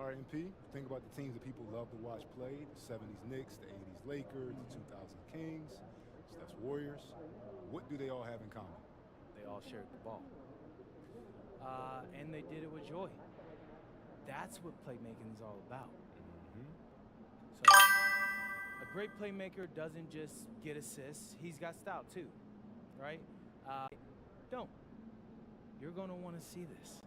R&P, think about the teams that people love to watch play, the 70s Knicks, the 80s Lakers, the 2000 Kings, Steph's Warriors. What do they all have in common? They all shared the ball. And they did it with joy. That's what playmaking is all about. So a great playmaker doesn't just get assists. He's got style too, right? Don't. You're going to want to see this.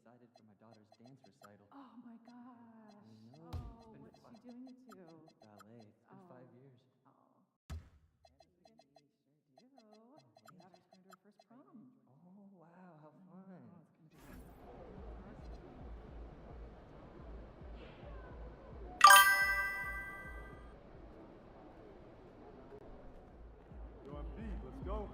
excited for my daughter's dance recital. Oh my gosh. I know. Oh, what's she doing it to? Ballet. It's been 5 years. Oh. We sure do. Yeah, she's going to her first prom. Oh, wow. How fun. Oh, it's going to be Yo, MP, let's go.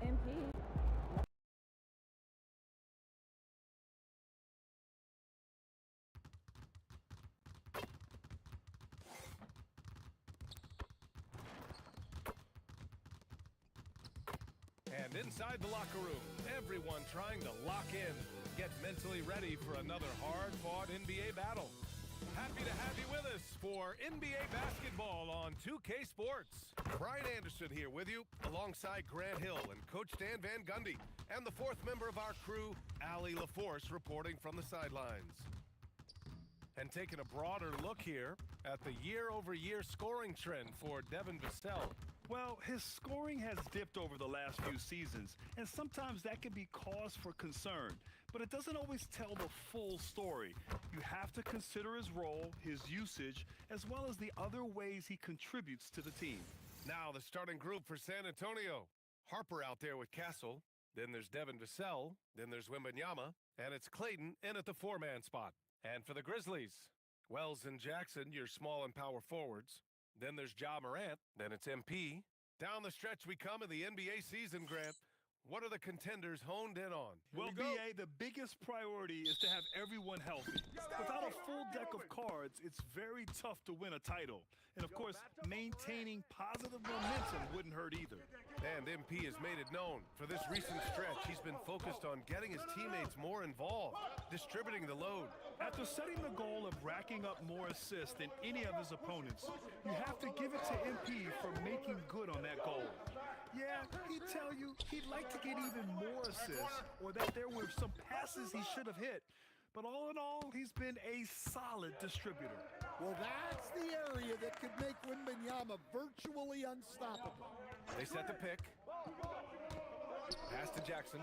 MP. And inside the locker room, everyone trying to lock in, get mentally ready for another hard-fought NBA battle. Happy to have you with us for NBA basketball on 2K Sports. Brian Anderson here with you, alongside Grant Hill and Coach Dan Van Gundy, and the fourth member of our crew, Allie LaForce, reporting from the sidelines. And taking a broader look here at the year-over-year scoring trend for Devin Vassell. Well, his scoring has dipped over the last few seasons, and sometimes that can be cause for concern. But it doesn't always tell the full story. You have to consider his role, his usage, as well as the other ways he contributes to the team. Now the starting group for San Antonio. Harper out there with Castle. Then there's Devin Vassell. Then there's Wembanyama. And it's Clayton in at the four-man spot. And for the Grizzlies, Wells and Jackson, your small and power forwards. Then there's Ja Morant. Then it's MP. Down the stretch we come in the NBA season, Grant. What are the contenders honed in on? Well, BA, the biggest priority is to have everyone healthy. Without a full deck of cards, it's very tough to win a title. And of course, maintaining positive momentum wouldn't hurt either. And MP has made it known. For this recent stretch, he's been focused on getting his teammates more involved, distributing the load. After setting the goal of racking up more assists than any of his opponents, you have to give it to MP for making good on that goal. Yeah, he'd tell you he'd like to get even more assists, or that there were some passes he should have hit. But all in all, he's been a solid distributor. Well, that's the area that could make Wembanyama virtually unstoppable. They set the pick. Pass to Jackson.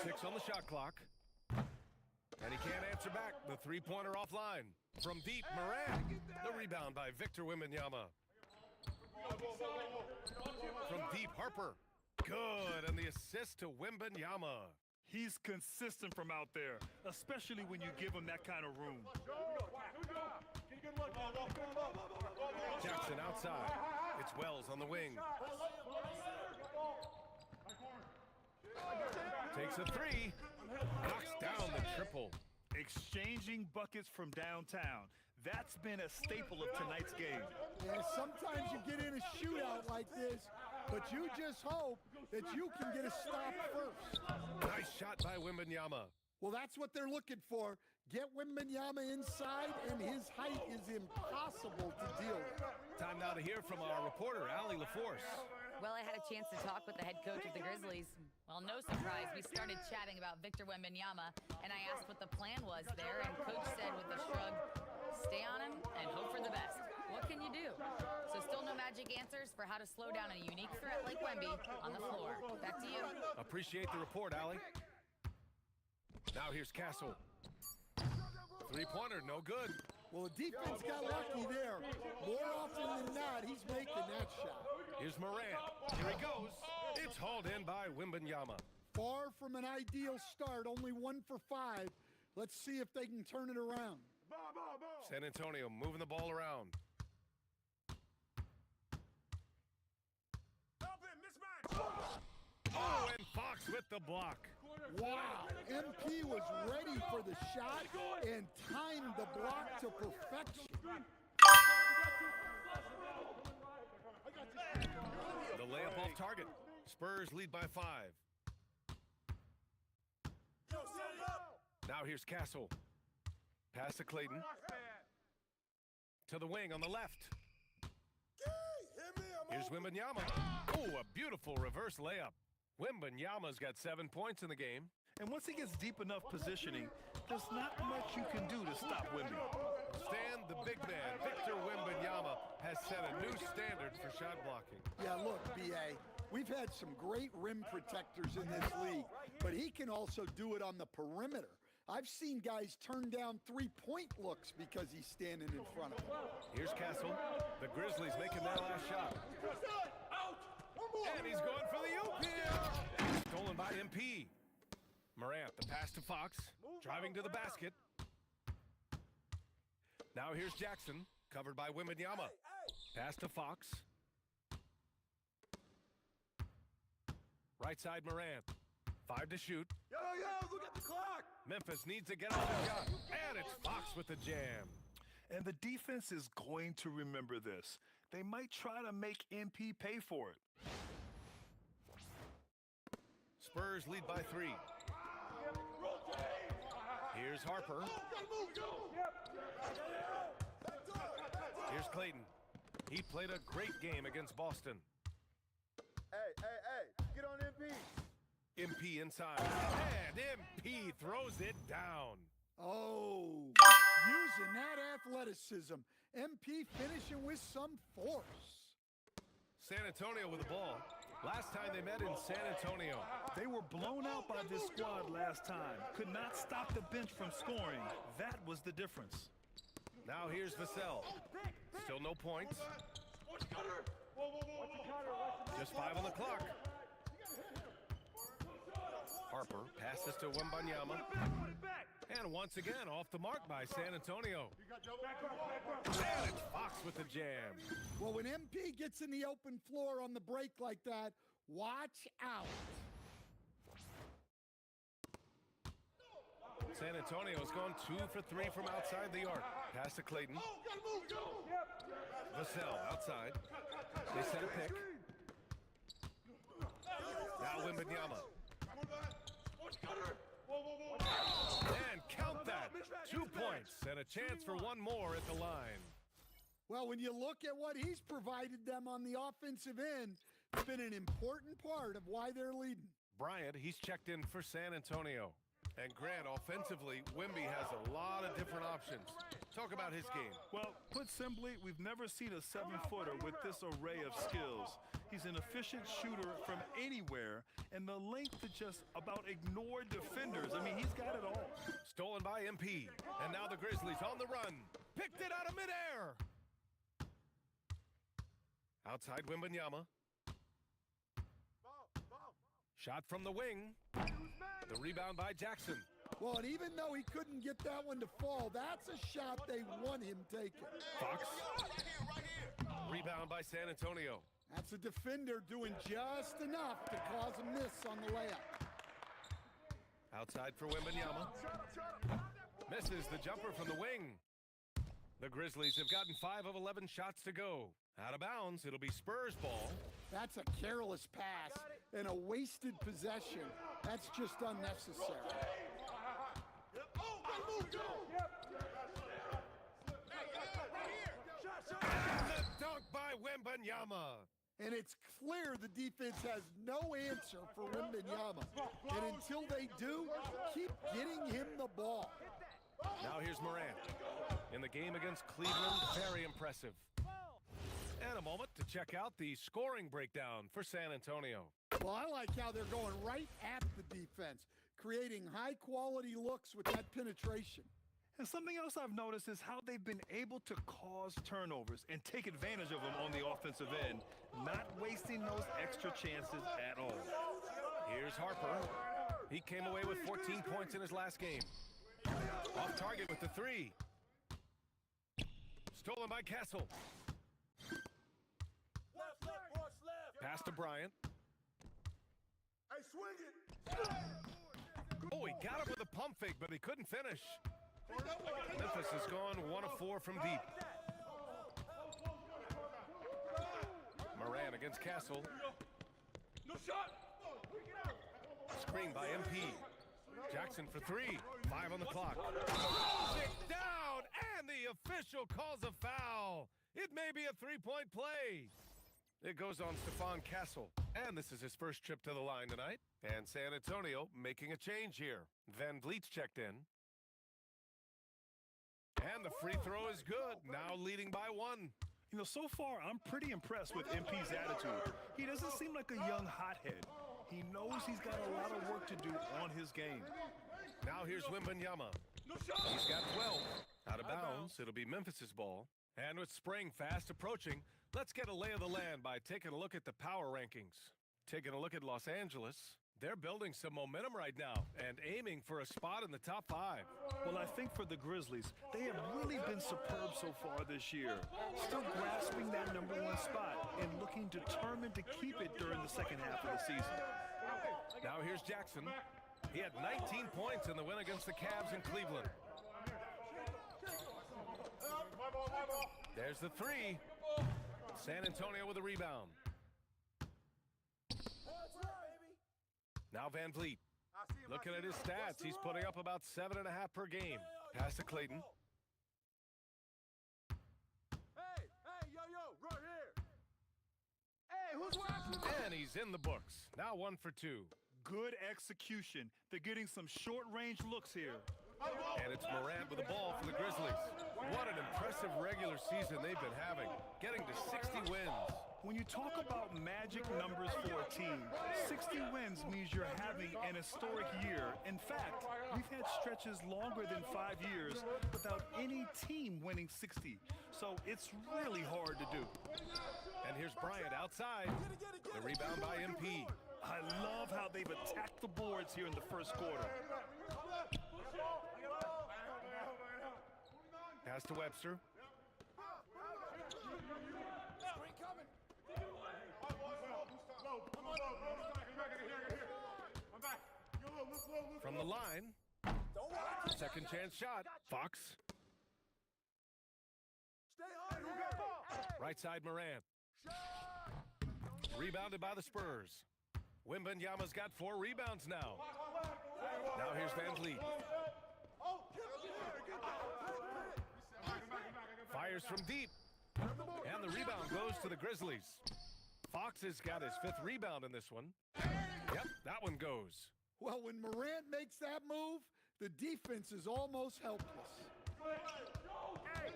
6 on the shot clock. And he can't answer back. The three-pointer offline. From deep, Morant. The rebound by Victor Wembanyama. From deep, Harper. Good, and the assist to Wembanyama. He's consistent from out there, especially when you give him that kind of room. Jackson outside. It's Wells on the wing. Takes a three. Knocks down the triple. Exchanging buckets from downtown. That's been a staple of tonight's game. Yeah, sometimes you get in a shootout like this, but you just hope that you can get a stop first. Nice shot by Wembanyama. Well, that's what they're looking for. Get Wembanyama inside, and his height is impossible to deal with. Time now to hear from our reporter, Allie LaForce. Well, I had a chance to talk with the head coach of the Grizzlies. Well, no surprise, we started chatting about Victor Wembanyama, and I asked what the plan was there, and Coach said with a shrug, stay on him and hope for the best. What can you do? So still no magic answers for how to slow down a unique threat like Wemby on the floor. Back to you. Appreciate the report, Allie. Now here's Castle. Three-pointer, no good. Well, the defense got lucky there. More often than not, he's making that shot. Here's Morant. Here he goes. It's hauled in by Wembanyama. Far from an ideal start, only 1 for 5. Let's see if they can turn it around. San Antonio moving the ball around. Oh, and Fox with the block. Wow, MP was ready for the shot and timed the block to perfection. The layup off target. Spurs lead by 5. Now here's Castle. Pass to Clayton. To the wing on the left. Here's Wembanyama. Oh, a beautiful reverse layup. Wembanyama's got 7 points in the game. And once he gets deep enough positioning, there's not much you can do to stop Wemby. Stan, the big man, Victor Wembanyama, new standard for shot blocking. Yeah, look, B.A., we've had some great rim protectors in this league, but he can also do it on the perimeter. I've seen guys turn down three-point looks because he's standing in front of them. Here's Castle. The Grizzlies making their last shot. And he's going for the oop here. Stolen by MP. Morant, the pass to Fox. Driving to the basket. Now here's Jackson. Covered by Wembanyama. Pass to Fox. Right side Morant. 5 to shoot. Yo, look at the clock. Memphis needs to get off the shot. And it's Fox with the jam. And the defense is going to remember this. They might try to make MP pay for it. Spurs lead by 3. Here's Harper. Here's Clayton. He played a great game against Boston. Hey, get on MP. MP inside. And MP throws it down. Oh, using that athleticism. MP finishing with some force. San Antonio with the ball. Last time they met in San Antonio. They were blown out by this squad last time. Could not stop the bench from scoring. That was the difference. Now here's Vassell. Still no points. Just 5 on the clock. Harper passes to Wembanyama. And once again, off the mark by San Antonio. And it's Fox with the jam. Well, when MP gets in the open floor on the break like that, watch out. San Antonio's gone 2 for 3 from outside the arc. Pass to Clayton. Vassell outside. They set a pick. Now Wembanyama. And count that. 2 points and a chance for one more at the line. Well, when you look at what he's provided them on the offensive end, it's been an important part of why they're leading. Bryant, he's checked in for San Antonio. And Grant, offensively, Wemby has a lot of different options. Talk about his game. Well, put simply, we've never seen a 7-footer with this array of skills. He's an efficient shooter from anywhere, and the length to just about ignore defenders. I mean, he's got it all. Stolen by MP. And now the Grizzlies on the run. Picked it out of midair. Outside Wembanyama. Shot from the wing. The rebound by Jackson. Well, and even though he couldn't get that one to fall, that's a shot they want him taking. Fox. Rebound by San Antonio. That's a defender doing just enough to cause a miss on the layup. Outside for Wembanyama. Misses the jumper from the wing. The Grizzlies have gotten 5 of 11 shots to go. Out of bounds, it'll be Spurs ball. That's a careless pass and a wasted possession. That's just unnecessary. The dunk by Wembanyama. And it's clear the defense has no answer for Wembanyama. And until they do, keep getting him the ball. Now here's Morant. In the game against Cleveland, very impressive. And a moment to check out the scoring breakdown for San Antonio. Well, I like how they're going right at the defense, creating high-quality looks with that penetration. And something else I've noticed is how they've been able to cause turnovers and take advantage of them on the offensive end, not wasting those extra chances at all. Here's Harper. He came away with 14 points in his last game. Off target with the 3. Stolen by Castle. Pass to Bryant. Hey, swing it. Oh, he got it with a pump fake, but he couldn't finish. Memphis has gone 1 of 4 from deep. Moran against Castle. No shot. Screen by MP. Jackson for 3. 5 on the clock. Kick down, and the official calls a foul. It may be a 3-point play. It goes on Stephon Castle, and this is his first trip to the line tonight. And San Antonio making a change here. Van Vliet's checked in. And the free throw is good, now leading by 1. You know, so far, I'm pretty impressed with MP's attitude. He doesn't seem like a young hothead. He knows he's got a lot of work to do on his game. Now here's Wembanyama. He's got 12. Out of bounds. It'll be Memphis's ball. And with spring fast approaching, let's get a lay of the land by taking a look at the power rankings. Taking a look at Los Angeles. They're building some momentum right now and aiming for a spot in the top 5. Well, I think for the Grizzlies, they have really been superb so far this year. Still grasping that #1 spot and looking determined to keep it during the second half of the season. Now here's Jackson. He had 19 points in the win against the Cavs in Cleveland. There's the 3. San Antonio with a rebound. Now Van Vliet. Looking at his stats, he's putting up about 7.5 per game. Pass to Clayton. Hey, yo, right here. Hey, who's watching? And he's in the books. Now 1 for 2. Good execution. They're getting some short-range looks here. And it's Morant with the ball for the Grizzlies. What an impressive regular season they've been having, getting to 60 wins. When you talk about magic numbers for a team, 60 wins means you're having an historic year. In fact, we've had stretches longer than 5 years without any team winning 60. So it's really hard to do. And here's Bryant outside. The rebound by MP. I love how they've attacked the boards here in the first quarter. Pass to Webster. From the line. Second chance shot. Fox. Right side Morant. Rebounded by the Spurs. Wembanyama's got 4 rebounds now. Now here's Van Vliet. Fires from deep. And the rebound goes to the Grizzlies. Fox has got his 5th rebound in this one. Yep, that one goes. Well, when Morant makes that move, the defense is almost helpless. Hey,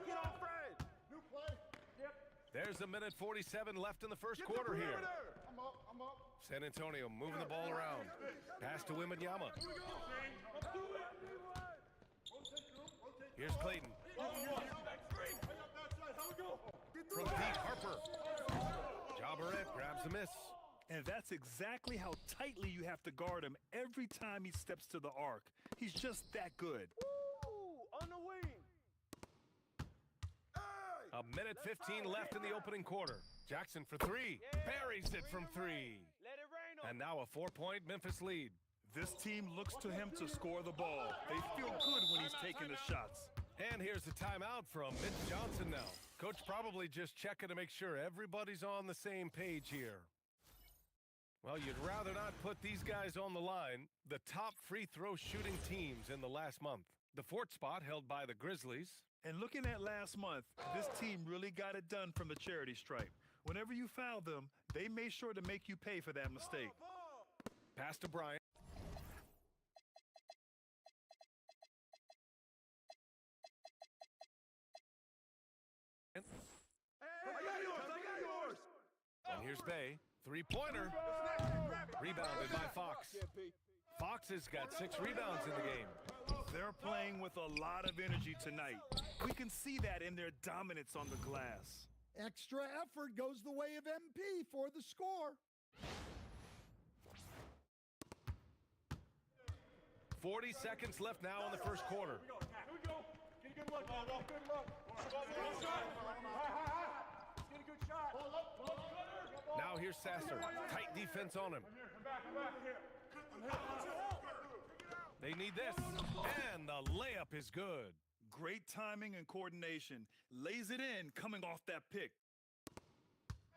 get on Fred. New play. Yep. There's 1:47 left in the first quarter here. I'm up. San Antonio moving the ball around. Pass to Wembanyama. Here's Clayton. From deep, Harper. Ja Morant grabs the miss. And that's exactly how tightly you have to guard him every time he steps to the arc. He's just that good. Ooh, on the wing. Hey, 1:15 left in the opening quarter. Jackson for 3. Buries it from 3. let it rain on. And now a 4-point Memphis lead. This team looks to him to score the ball. They feel good when he's taking the shots. And here's the timeout from Mitch Johnson now. Coach probably just checking to make sure everybody's on the same page here. Well, you'd rather not put these guys on the line, the top free throw shooting teams in the last month. The 4th spot held by the Grizzlies. And looking at last month, this team really got it done from the charity stripe. Whenever you foul them, they made sure to make you pay for that mistake. Pass to Bryant. I got yours. And here's Bay. 3-pointer. Rebounded by Fox. Fox has got 6 rebounds in the game. They're playing with a lot of energy tonight. We can see that in their dominance on the glass. Extra effort goes the way of MP for the score. 40 seconds left now in the first quarter. Here we go. Get a good look. Good look. Get a good shot. Now here's Sasser. Tight defense on him. They need this. And the layup is good. Great timing and coordination. Lays it in coming off that pick.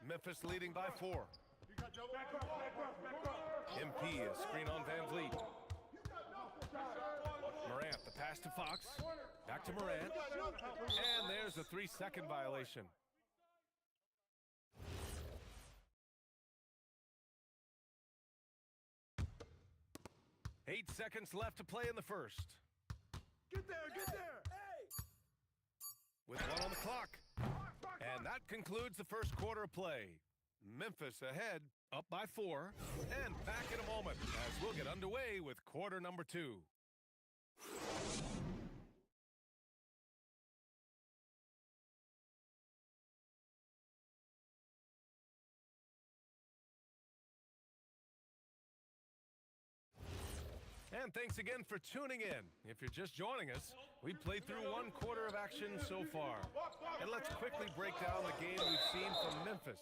Memphis leading by 4. MP is screen on Van Vliet. Morant, the pass to Fox. Back to Morant. And there's a 3-second violation. Eight seconds left to play in the first. Get there. Hey. With 1 on the clock, And that concludes the first quarter of play. Memphis ahead, up by 4, and back in a moment as we'll get underway with quarter number 2. And thanks again for tuning in. If you're just joining us, we played through 1 quarter of action so far. And let's quickly break down the game we've seen from Memphis.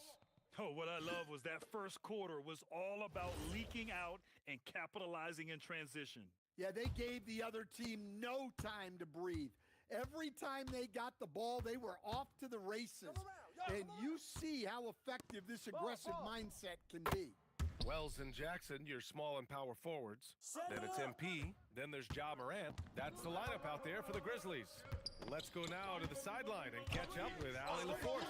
Oh, what I love was that first quarter was all about leaking out and capitalizing in transition. Yeah, they gave the other team no time to breathe. Every time they got the ball, they were off to the races. And you see how effective this aggressive mindset can be. Wells and Jackson, your small and power forwards. Then it's MP. Then there's Ja Morant. That's the lineup out there for the Grizzlies. Let's go now to the sideline and catch up with Allie LaForce.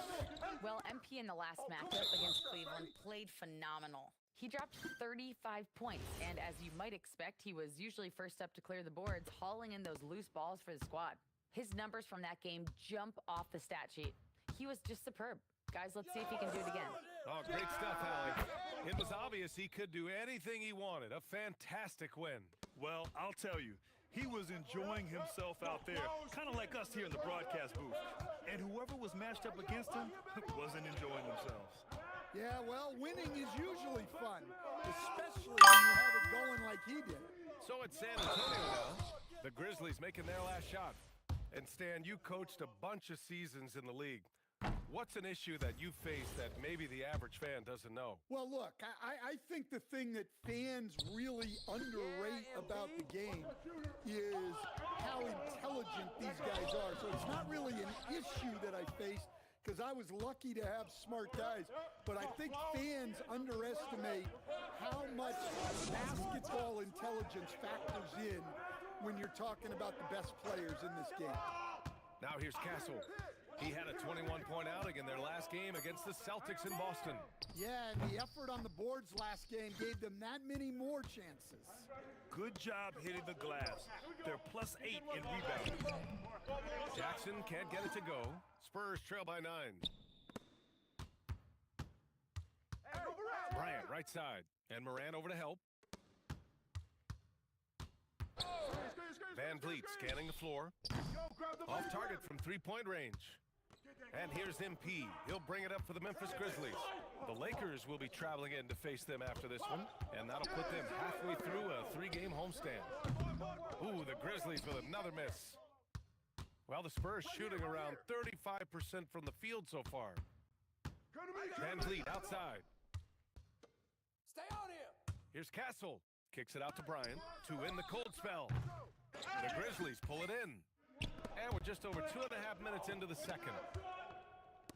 Well, MP in the last matchup against Cleveland played phenomenal. He dropped 35 points, and as you might expect, he was usually first up to clear the boards, hauling in those loose balls for the squad. His numbers from that game jump off the stat sheet. He was just superb. Guys, let's see if he can do it again. Oh, great stuff, Allie. It was obvious he could do anything he wanted. A fantastic win. Well, I'll tell you, he was enjoying himself out there, kind of like us here in the broadcast booth. And whoever was matched up against him wasn't enjoying themselves. Yeah, well, winning is usually fun, especially when you have it going like he did. So it's San Antonio now. The Grizzlies making their last shot. And Stan, you coached a bunch of seasons in the league. What's an issue that you face that maybe the average fan doesn't know? Well, look, I think the thing that fans really underrate about the game is how intelligent these guys are. So it's not really an issue that I face because I was lucky to have smart guys. But I think fans underestimate how much basketball intelligence factors in when you're talking about the best players in this game. Now here's Castle. He had a 21-point outing in their last game against the Celtics in Boston. Yeah, and the effort on the boards last game gave them that many more chances. Good job hitting the glass. They're +8 in rebounding. Jackson can't get it to go. Spurs trail by 9. Bryant right side. And Moran over to help. Van Vliet scanning the floor. Off target from 3-point range. And here's MP. He'll bring it up for the Memphis Grizzlies. The Lakers will be traveling in to face them after this one, and that'll put them halfway through a 3-game homestand. Ooh, the Grizzlies with another miss. Well, the Spurs shooting around 35% from the field so far. Van Vliet outside. Stay on him. Here's Castle. Kicks it out to Bryant to end the cold spell. The Grizzlies pull it in. And we're just over 2.5 minutes into the second.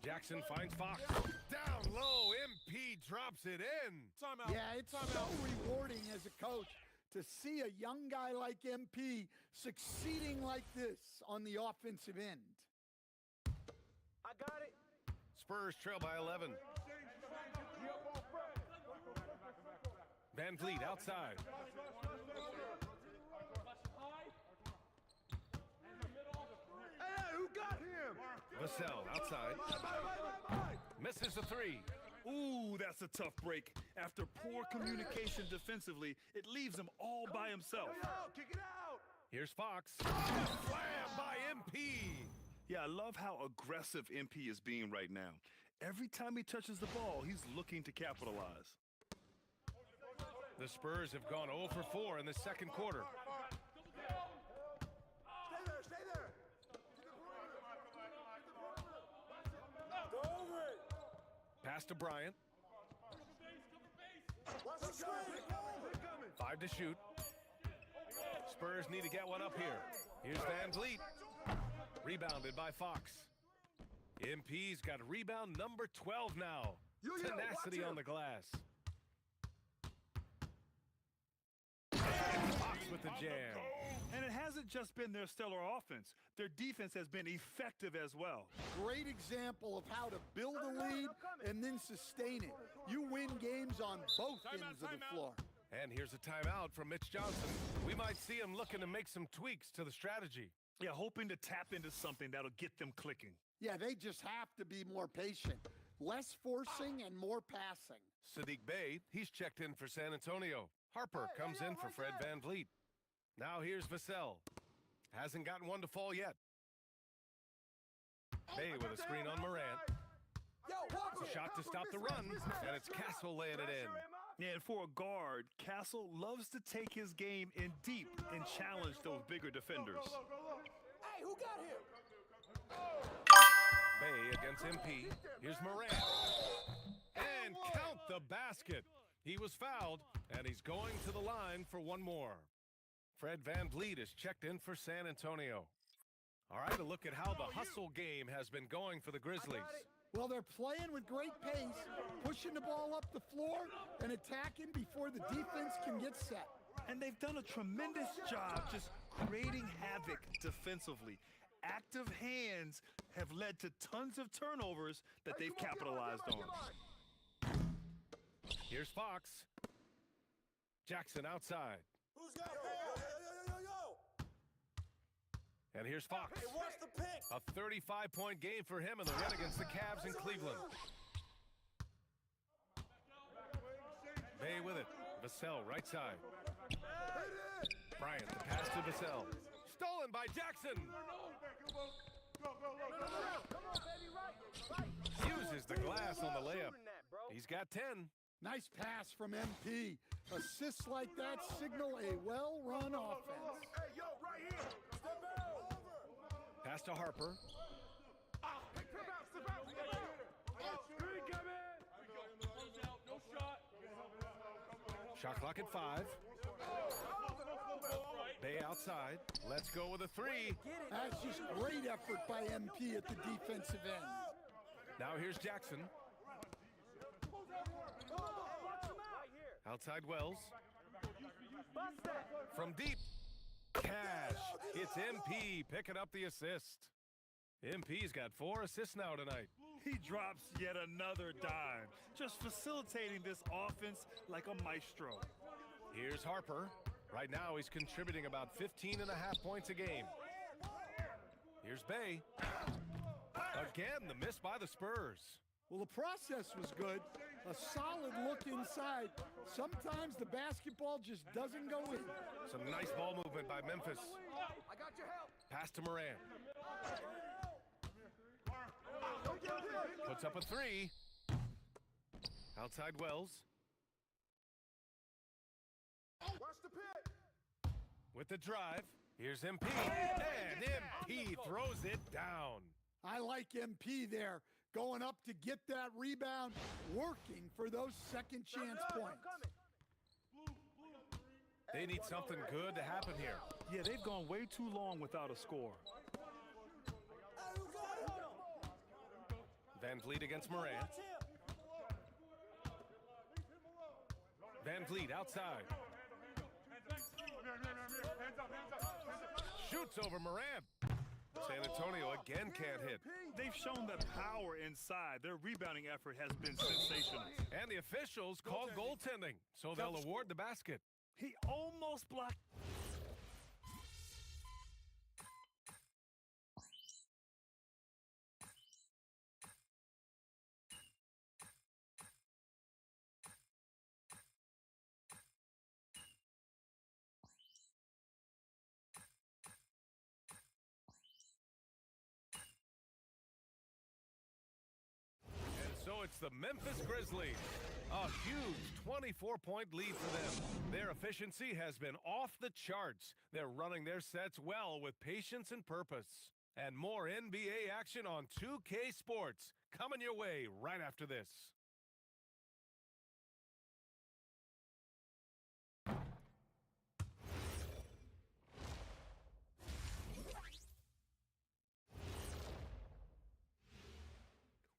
Jackson finds Fox. Down low, MP drops it in. Timeout. Yeah, it's so rewarding as a coach to see a young guy like MP succeeding like this on the offensive end. I got it. Spurs trail by 11. Van Vliet outside. Hey, who got him? Vassell outside. Misses the 3. Ooh, that's a tough break. After poor communication defensively, it leaves him all by himself. Kick it out. Here's Fox. Slam by MP. Yeah, I love how aggressive MP is being right now. Every time he touches the ball, he's looking to capitalize. The Spurs have gone 0 for 4 in the second quarter. Stay there. Go over it. Pass to Bryant. Watch the screen. 5 to shoot. Spurs need to get one up here. Here's Van Vliet. Rebounded by Fox. MP's got rebound number 12 now. Tenacity on the glass. Fox with the jam. And it hasn't just been their stellar offense. Their defense has been effective as well. Great example of how to build a lead and then sustain it. You win games on both ends of the floor. And here's a timeout from Mitch Johnson. We might see him looking to make some tweaks to the strategy. Yeah, hoping to tap into something that'll get them clicking. Yeah, they just have to be more patient. Less forcing and more passing. Sadiq Bey, he's checked in for San Antonio. Harper comes in for Fred VanVleet. Now here's Vassell. Hasn't gotten one to fall yet. Bey with a screen on Morant. A shot to stop the run, and it's Castle laying it in. Yeah, and for a guard, Castle loves to take his game in deep and challenge those bigger defenders. Hey, who got him? Bey against MP. Here's Morant. And count the basket. He was fouled, and he's going to the line for one more. Fred VanVleet is checked in for San Antonio. All right, a look at how the hustle game has been going for the Grizzlies. Well, they're playing with great pace, pushing the ball up the floor and attacking before the defense can get set. And they've done a tremendous job just creating havoc defensively. Active hands have led to tons of turnovers that they've capitalized on. Here's Fox. Jackson outside. Who's got ball? And here's Fox. Hey, watch the pick. A 35-point game for him in the win against the Cavs in Cleveland. Bey with it. Vassell right side. Bryant, the pass to Vassell. Stolen by Jackson. Uses the glass on the layup. He's got 10. Nice pass from MP. Assists like that signal a well-run offense. Hey, yo, right here. Step out. Pass to Harper. Step out. Screen come in. No shot. Shot clock at 5. Bey outside. Let's go with a 3. That's just great effort by MP at the defensive end. Now here's Jackson. Outside Wells. From deep. Cash. It's MP picking up the assist. MP's got 4 assists now tonight. He drops yet another dime, just facilitating this offense like a maestro. Here's Harper. Right now he's contributing about 15.5 points a game. Here's Bey. Again, the miss by the Spurs. Well, the process was good. A solid look inside. Sometimes the basketball just doesn't go in. Some nice ball movement by Memphis. I got your help. Pass to Morant. Puts up a 3. Outside Wells. Watch the pit. With the drive. Here's MP. And MP throws it down. I like MP there, going up to get that rebound, working for those second chance points. They need something good to happen here. Yeah, they've gone way too long without a score. VanVleet against Morant. VanVleet outside. Shoots over Morant. San Antonio again can't hit. They've shown that power inside. Their rebounding effort has been sensational. And the officials called goaltending, so they'll award the basket. He almost blocked. So it's the Memphis Grizzlies. A huge 24-point lead for them. Their efficiency has been off the charts. They're running their sets well with patience and purpose. And more NBA action on 2K Sports coming your way right after this.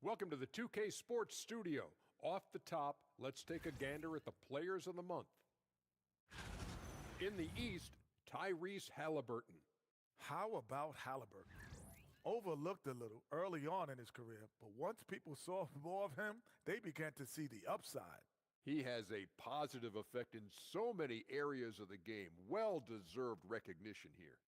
Welcome to the 2K Sports Studio. Off the top, let's take a gander at the players of the month. In the East, Tyrese Halliburton. How about Halliburton? Overlooked a little early on in his career, but once people saw more of him, they began to see the upside. He has a positive effect in so many areas of the game. Well-deserved recognition here.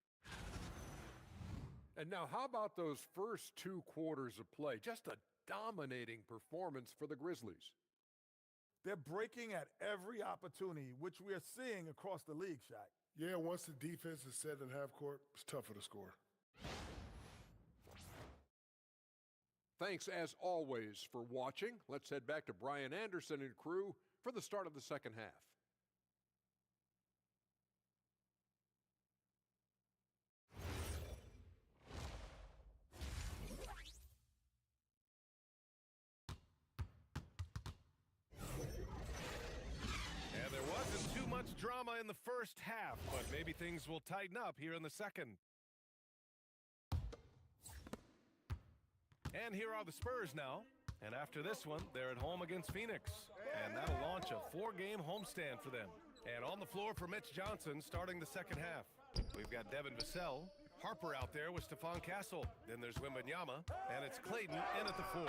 And now how about those first 2 quarters of play? Just a dominating performance for the Grizzlies. They're breaking at every opportunity, which we are seeing across the league, Shaq. Yeah, once the defense is set in half court, it's tougher to score. Thanks, as always, for watching. Let's head back to Brian Anderson and crew for the start of the second half. And there wasn't too much drama in the first half, but maybe things will tighten up here in the second. And here are the Spurs now. And after this one, they're at home against Phoenix. And that'll launch a 4-game homestand for them. And on the floor for Mitch Johnson starting the second half. We've got Devin Vassell, Harper out there with Stephon Castle. Then there's Wembanyama, and it's Clayton in at the 4.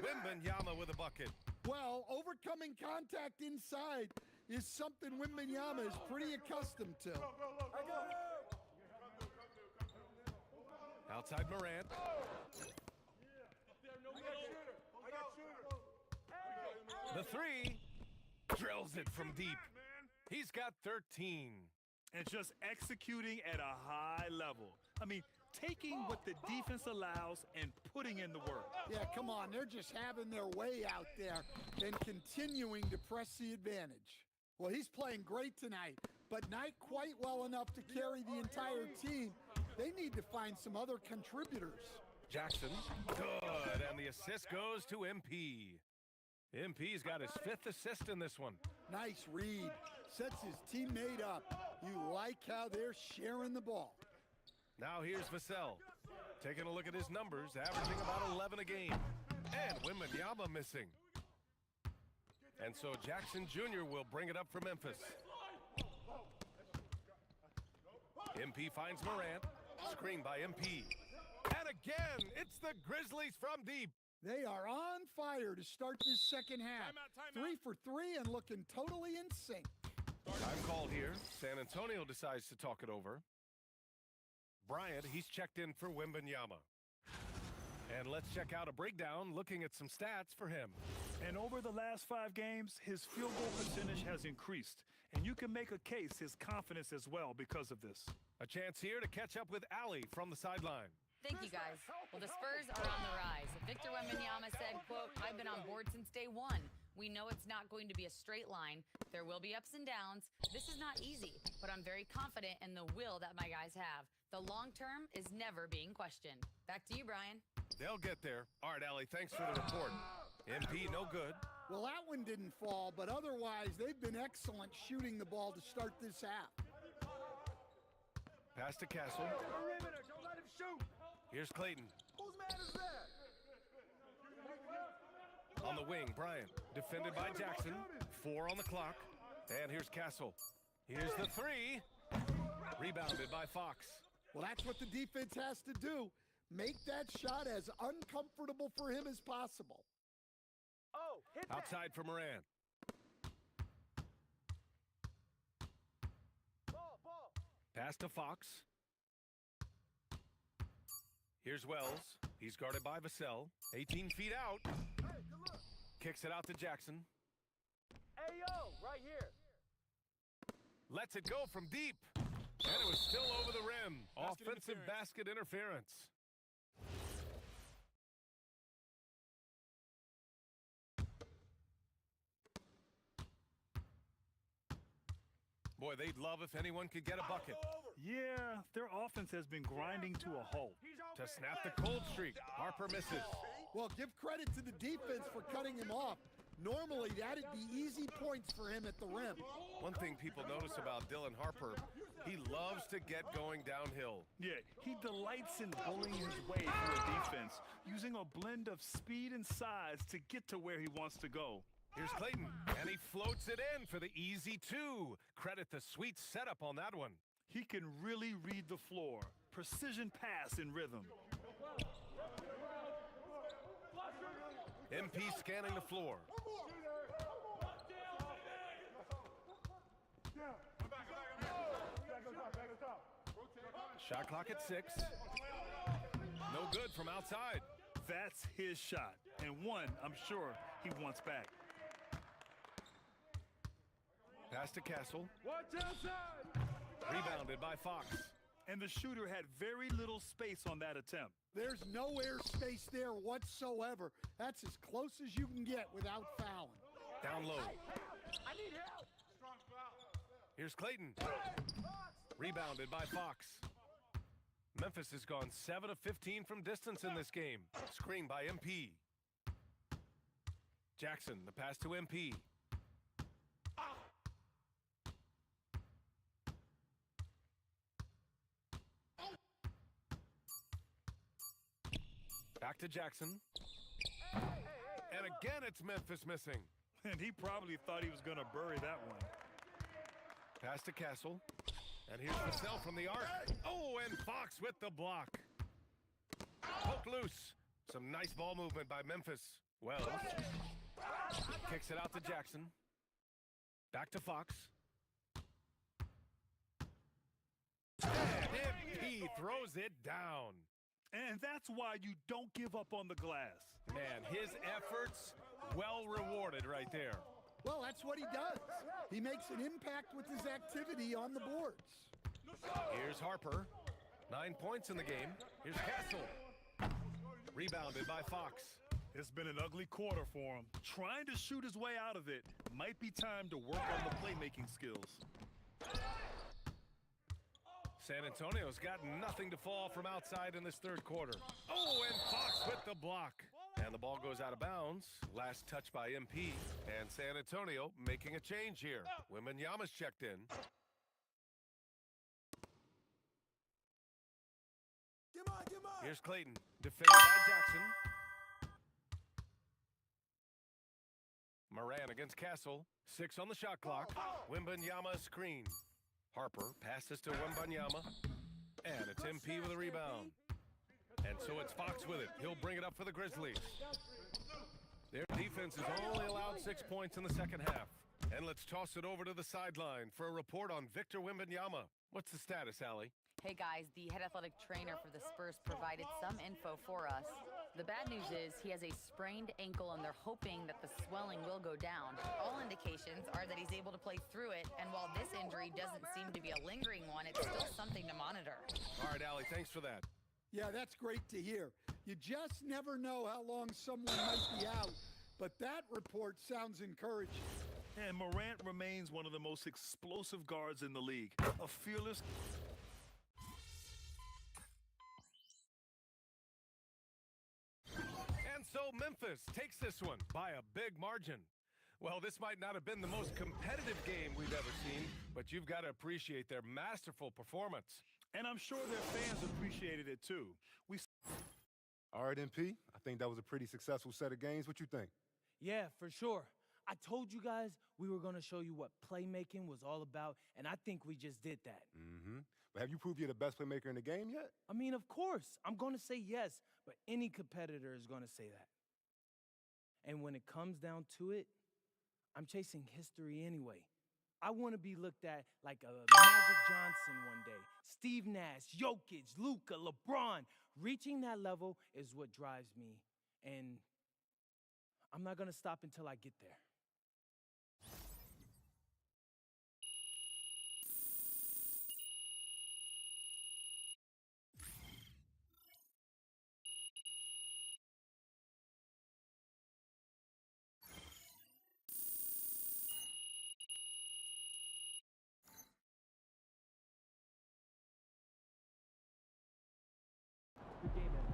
Wembanyama with a bucket. Well, overcoming contact inside is something Wembanyama is pretty accustomed to. Outside Morant. The 3 drills it from deep. He's got 13. And just executing at a high level. I mean, taking what the defense allows and putting in the work. Yeah, come on. They're just having their way out there and continuing to press the advantage. Well, he's playing great tonight, but not quite well enough to carry the entire team. They need to find some other contributors. Jackson, good, and the assist goes to MP. MP's got his 5th assist in this one. Nice read. Sets his teammate up. You like how they're sharing the ball. Now here's Vassell. Taking a look at his numbers, averaging about 11 a game. And Wembanyama missing. And so Jackson Jr. will bring it up for Memphis. MP finds Morant. Screen by MP. And again, it's the Grizzlies from deep. They are on fire to start this second half. Time out. 3 for 3 and looking totally in sync. Time called here. San Antonio decides to talk it over. Bryant, he's checked in for Wembanyama. And let's check out a breakdown looking at some stats for him. And over the last 5 games, his field goal percentage has increased. And you can make a case his confidence as well because of this. A chance here to catch up with Allie from the sideline. Thank you, guys. Well, the Spurs are on the rise. Victor Wembanyama said, quote, "I've been on board since day one. We know it's not going to be a straight line. There will be ups and downs. This is not easy, but I'm very confident in the will that my guys have. The long term is never being questioned." Back to you, Brian. They'll get there. All right, Allie, thanks for the report. MP, no good. Well, that one didn't fall, but otherwise, they've been excellent shooting the ball to start this half. Pass to Castle. Don't let him shoot. Here's Clayton. Whose man is that? On the wing, Bryant. Defended by Jackson. 4 on the clock. And here's Castle. Here's the 3. Rebounded by Fox. Well, that's what the defense has to do. Make that shot as uncomfortable for him as possible. Oh, hit that. Outside for Morant. Ball. Pass to Fox. Here's Wells. He's guarded by Vassell. 18 feet out. Hey, good look. Kicks it out to Jackson. Hey, yo, right here. Lets it go from deep. And it was still over the rim. Offensive basket interference. Boy, they'd love if anyone could get a bucket. Yeah, their offense has been grinding to a halt. To snap the cold streak, Harper misses. Well, give credit to the defense for cutting him off. Normally, that'd be easy points for him at the rim. One thing people notice about Dylan Harper, he loves to get going downhill. Yeah, he delights in bullying his way through a defense, using a blend of speed and size to get to where he wants to go. Here's Clayton, and he floats it in for the easy 2. Credit the sweet setup on that one. He can really read the floor. Precision pass in rhythm. MP scanning the floor. Shot clock at 6. No good from outside. That's his shot, and one I'm sure he wants back. Pass to Castle. Watch outside! Rebounded by Fox. And the shooter had very little space on that attempt. There's no air space there whatsoever. That's as close as you can get without fouling. Down low. I need help. Here's Clayton. Rebounded by Fox. Memphis has gone 7 of 15 from distance in this game. Screen by MP. Jackson, the pass to MP. Back to Jackson. And again, it's Memphis missing. And he probably thought he was going to bury that one. Pass to Castle. And here's Vassell from the arc. Oh, and Fox with the block. Poke loose. Some nice ball movement by Memphis. Wells kicks it out to Jackson. Back to Fox. And MP throws it down. And that's why you don't give up on the glass. Man, his efforts well rewarded right there. Well, that's what he does. He makes an impact with his activity on the boards. Here's Harper. 9 points in the game. Here's Castle. Rebounded by Fox. It's been an ugly quarter for him. Trying to shoot his way out of it. Might be time to work on the playmaking skills. San Antonio's got nothing to fall from outside in this third quarter. Oh, and Fox with the block. And the ball goes out of bounds. Last touch by MP. And San Antonio making a change here. Wembanyama's checked in. Here's Clayton, defended by Jackson. Moran against Castle. 6 on the shot clock. Wembanyama screen. Harper passes to Wembanyama. And it's MP with a rebound. And so it's Fox with it. He'll bring it up for the Grizzlies. Their defense has only allowed 6 points in the second half. And let's toss it over to the sideline for a report on Victor Wembanyama. What's the status, Allie? Hey guys, the head athletic trainer for the Spurs provided some info for us. The bad news is he has a sprained ankle and they're hoping that the swelling will go down. All indications are that he's able to play through it, and while this injury doesn't seem to be a lingering one, it's still something to monitor. All right, Allie, thanks for that. Yeah, that's great to hear. You just never know how long someone might be out, but that report sounds encouraging. And Morant remains one of the most explosive guards in the league. A fearless... And so Memphis takes this one by a big margin. Well, this might not have been the most competitive game we've ever seen, but you've got to appreciate their masterful performance. And I'm sure their fans appreciated it too. All right, MP, I think that was a pretty successful set of games. What you think? Yeah, for sure. I told you guys we were going to show you what playmaking was all about, and I think we just did that. But have you proved you're the best playmaker in the game yet? I mean, of course, I'm going to say yes, but any competitor is going to say that. And when it comes down to it, I'm chasing history anyway. I want to be looked at like a Magic Johnson one day. Steve Nash, Jokic, Luka, LeBron. Reaching that level is what drives me, and I'm not going to stop until I get there. Good game, MP.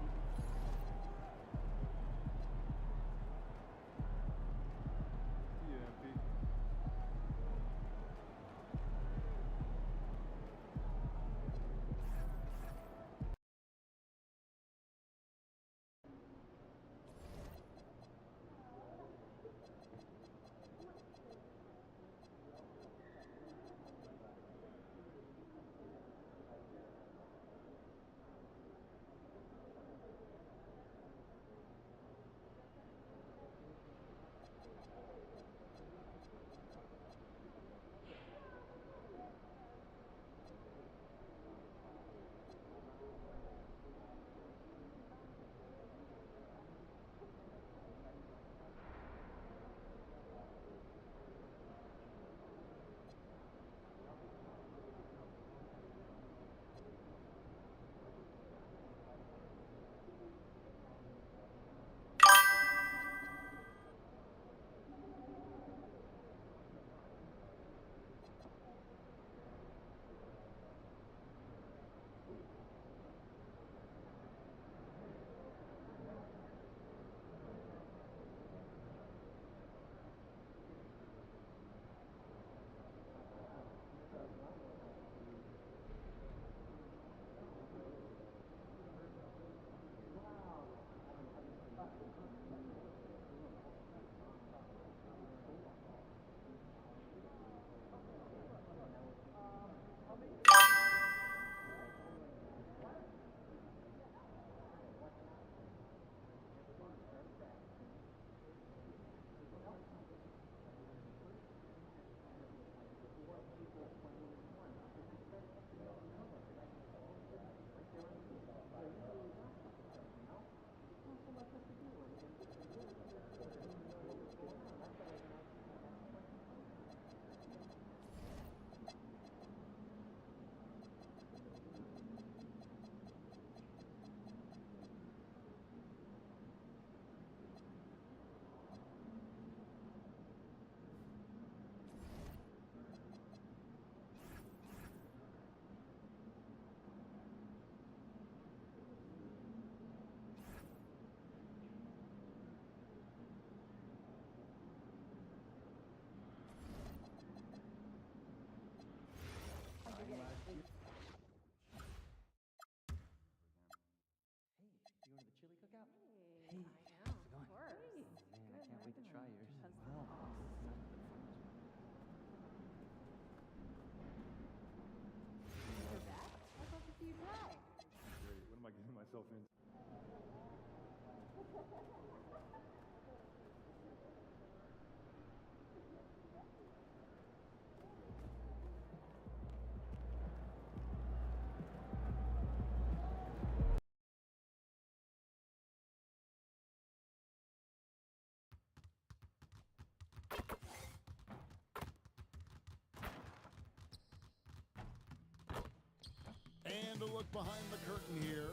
a look behind the curtain here.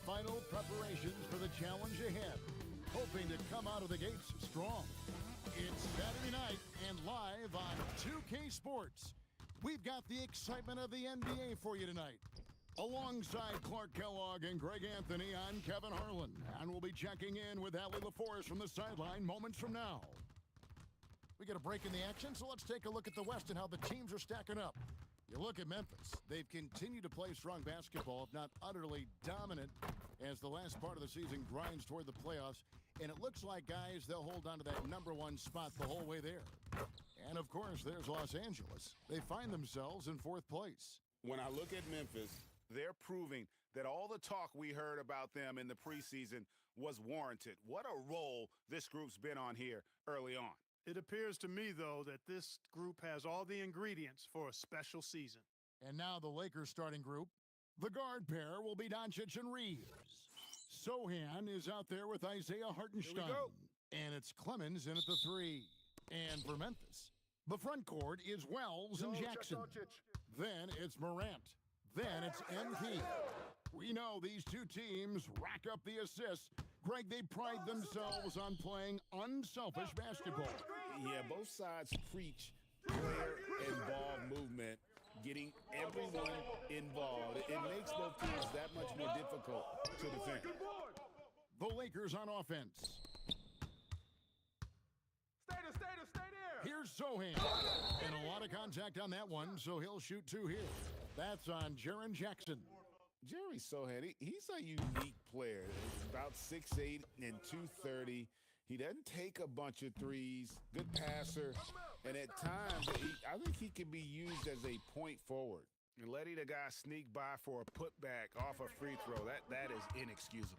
Final preparations for the challenge ahead. Hoping to come out of the gates strong. It's Saturday night and live on 2K Sports. We've got the excitement of the NBA for you tonight. Alongside Clark Kellogg and Greg Anthony, I'm Kevin Harlan. And we'll be checking in with Allie LaForce from the sideline moments from now. We get a break in the action, so let's take a look at the West and how the teams are stacking up. You look at Memphis. They've continued to play strong basketball, if not utterly dominant, as the last part of the season grinds toward the playoffs. And it looks like, guys, they'll hold on to that #1 spot the whole way there. And, of course, there's Los Angeles. They find themselves in 4th place. When I look at Memphis, they're proving that all the talk we heard about them in the preseason was warranted. What a role this group's been on here early on. It appears to me, though, that this group has all the ingredients for a special season. And now the Lakers starting group. The guard pair will be Doncic and Reeves. Sohan is out there with Isaiah Hartenstein. And it's Clemens in at the 3. And for Memphis, the front court is Wells and Jackson. Then it's Morant. Then it's MP. We know these two teams rack up the assists. Greg, they pride themselves on playing unselfish basketball. Yeah, both sides preach player and ball movement, getting everyone involved. It makes both teams that much more difficult to defend. The Lakers on offense. Stay there. Here's Sohan. And a lot of contact on that one, so he'll shoot 2 here. That's on Jaren Jackson. Jerry Sohan, he's a unique player. He's about 6'8" and 230. He doesn't take a bunch of threes. Good passer. And at times, I think he can be used as a point forward. And letting a guy sneak by for a putback off a free throw, that is inexcusable.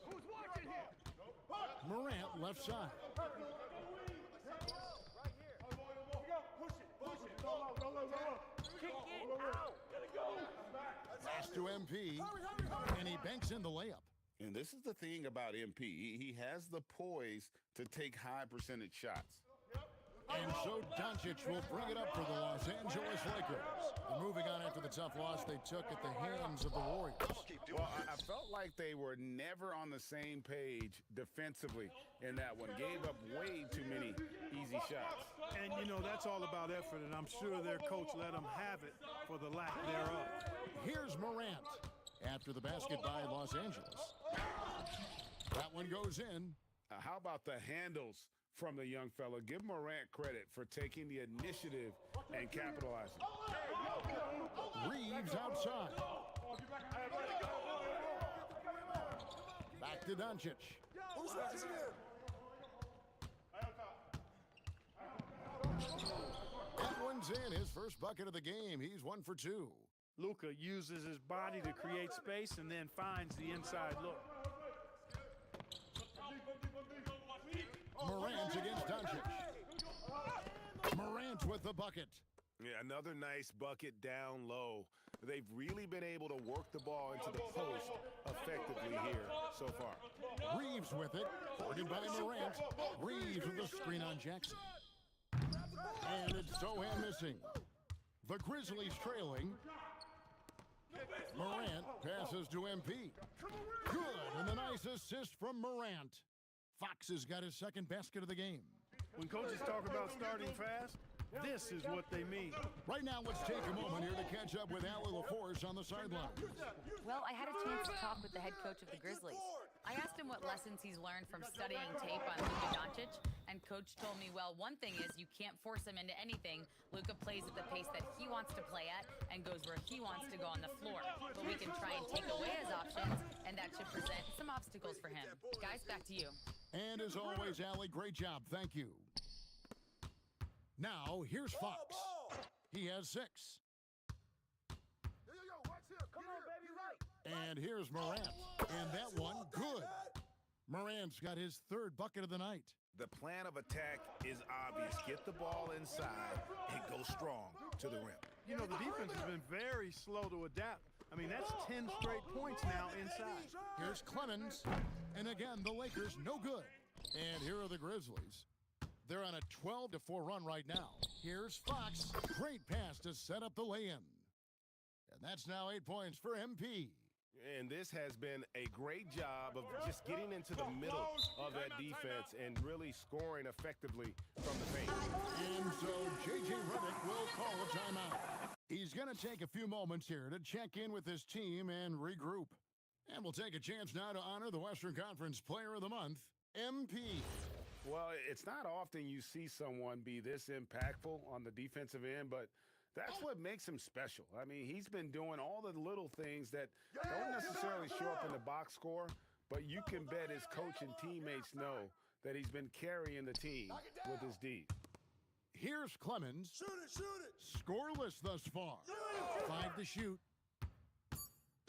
Who's watching here? Morant left side. Kick it out. Pass to MP, and he banks in the layup. And this is the thing about MP. He has the poise to take high percentage shots. And so Doncic will bring it up for the Los Angeles Lakers. And moving on after the tough loss they took at the hands of the Warriors. Well, I felt like they were never on the same page defensively in that one. Gave up way too many easy shots. And, you know, that's all about effort, and I'm sure their coach let them have it for the lack thereof. Here's Morant after the basket by Los Angeles. That one goes in. How about the handles from the young fella? Give Morant credit for taking the initiative and capitalizing. Reeves outside. Back to Doncic. That one's in, his first bucket of the game. He's 1 for 2. Luka uses his body to create space and then finds the inside look. Morant against Doncic. Morant with the bucket. Yeah, another nice bucket down low. They've really been able to work the ball into the post effectively here so far. Reeves with it, hoarded by Morant. Reeves with the screen on Jackson. And it's Sohan missing. The Grizzlies trailing. Morant passes to MP. Good, and the nice assist from Morant. Fox has got his second basket of the game. When coaches talk about starting fast, this is what they mean. Right now, let's take a moment here to catch up with Allie LaForce on the sideline. Well, I had a chance to talk with the head coach of the Grizzlies. I asked him what lessons he's learned from studying tape on Luka Doncic, and coach told me, well, one thing is you can't force him into anything. Luka plays at the pace that he wants to play at and goes where he wants to go on the floor. But we can try and take away his options, and that should present some obstacles for him. Guys, back to you. And as always, Allie, great job. Thank you. Now, here's Fox. He has 6. Come on, baby, right. And here's Morant. And that one, good. Morant's got his 3rd bucket of the night. The plan of attack is obvious. Get the ball inside and go strong to the rim. You know, the defense has been very slow to adapt. I mean, that's 10 straight points now inside. Here's Clemens. And again, the Lakers, no good. And here are the Grizzlies. They're on a 12-4 run right now. Here's Fox. Great pass to set up the lay-in. And that's now 8 points for MP. And this has been a great job of just getting into the middle of that defense and really scoring effectively from the paint. And so J.J. Redick will call a timeout. He's going to take a few moments here to check in with his team and regroup. And we'll take a chance now to honor the Western Conference Player of the Month, MP. Well, it's not often you see someone be this impactful on the defensive end, but that's what makes him special. I mean, he's been doing all the little things that don't necessarily show up in the box score, but you can bet his coach and teammates know that he's been carrying the team with his D. Here's Clemens. Shoot it! Scoreless thus far. 5 to shoot.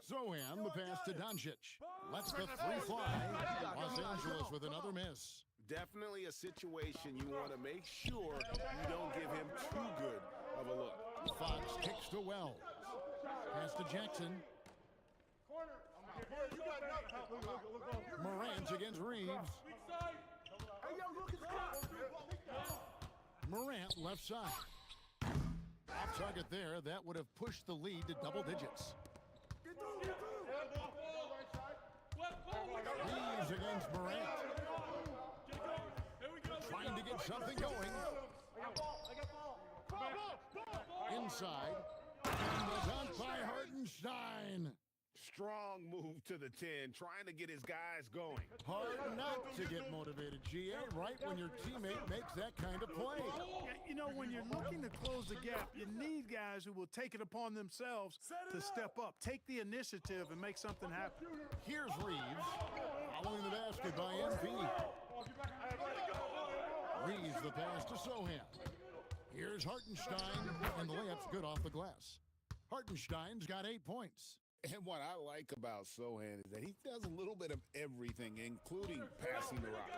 Zohan, the pass to Doncic. Lets the three fly. Los Angeles with another miss. Definitely a situation you want to make sure you don't give him too good of a look. Fox kicks to Wells. Pass to Jackson. Morant against Reeves. Morant left side. Off target there. That would have pushed the lead to double digits. Reeves against Morant. Trying to get something going. Inside. And the dunk by Hartenstein. Strong move to the 10, trying to get his guys going. Hard not to get motivated, GA, right when your teammate makes that kind of play. You know, when you're looking to close the gap, you need guys who will take it upon themselves to step up, take the initiative, and make something happen. Here's Reeves, following the basket by MP. Reeves the pass to Sohan. Here's Hartenstein, and the layup's good off the glass. Hartenstein's got 8 points. And what I like about Sohan is that he does a little bit of everything, including passing the rock.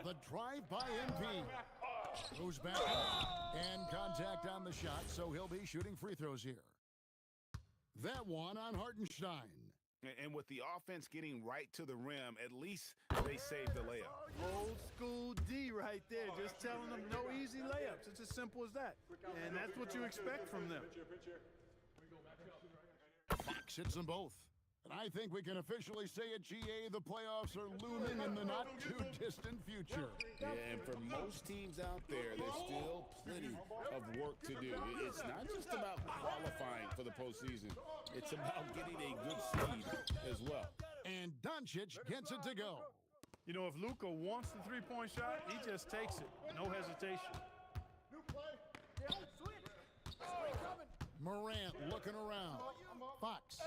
The drive by MP. Goes back up, and contact on the shot, so he'll be shooting free throws here. That one on Hartenstein. And with the offense getting right to the rim, at least they saved the layup. Old school D right there, just telling them no easy layups. It's as simple as that. And that's what you expect from them. Fox hits them both. And I think we can officially say at GA the playoffs are looming in the not-too-distant future. Yeah, and for most teams out there, there's still plenty of work to do. It's not just about qualifying for the postseason. It's about getting a good seed as well. And Doncic gets it to go. You know, if Luka wants the three-point shot, he just takes it. No hesitation. Morant looking around. Fox.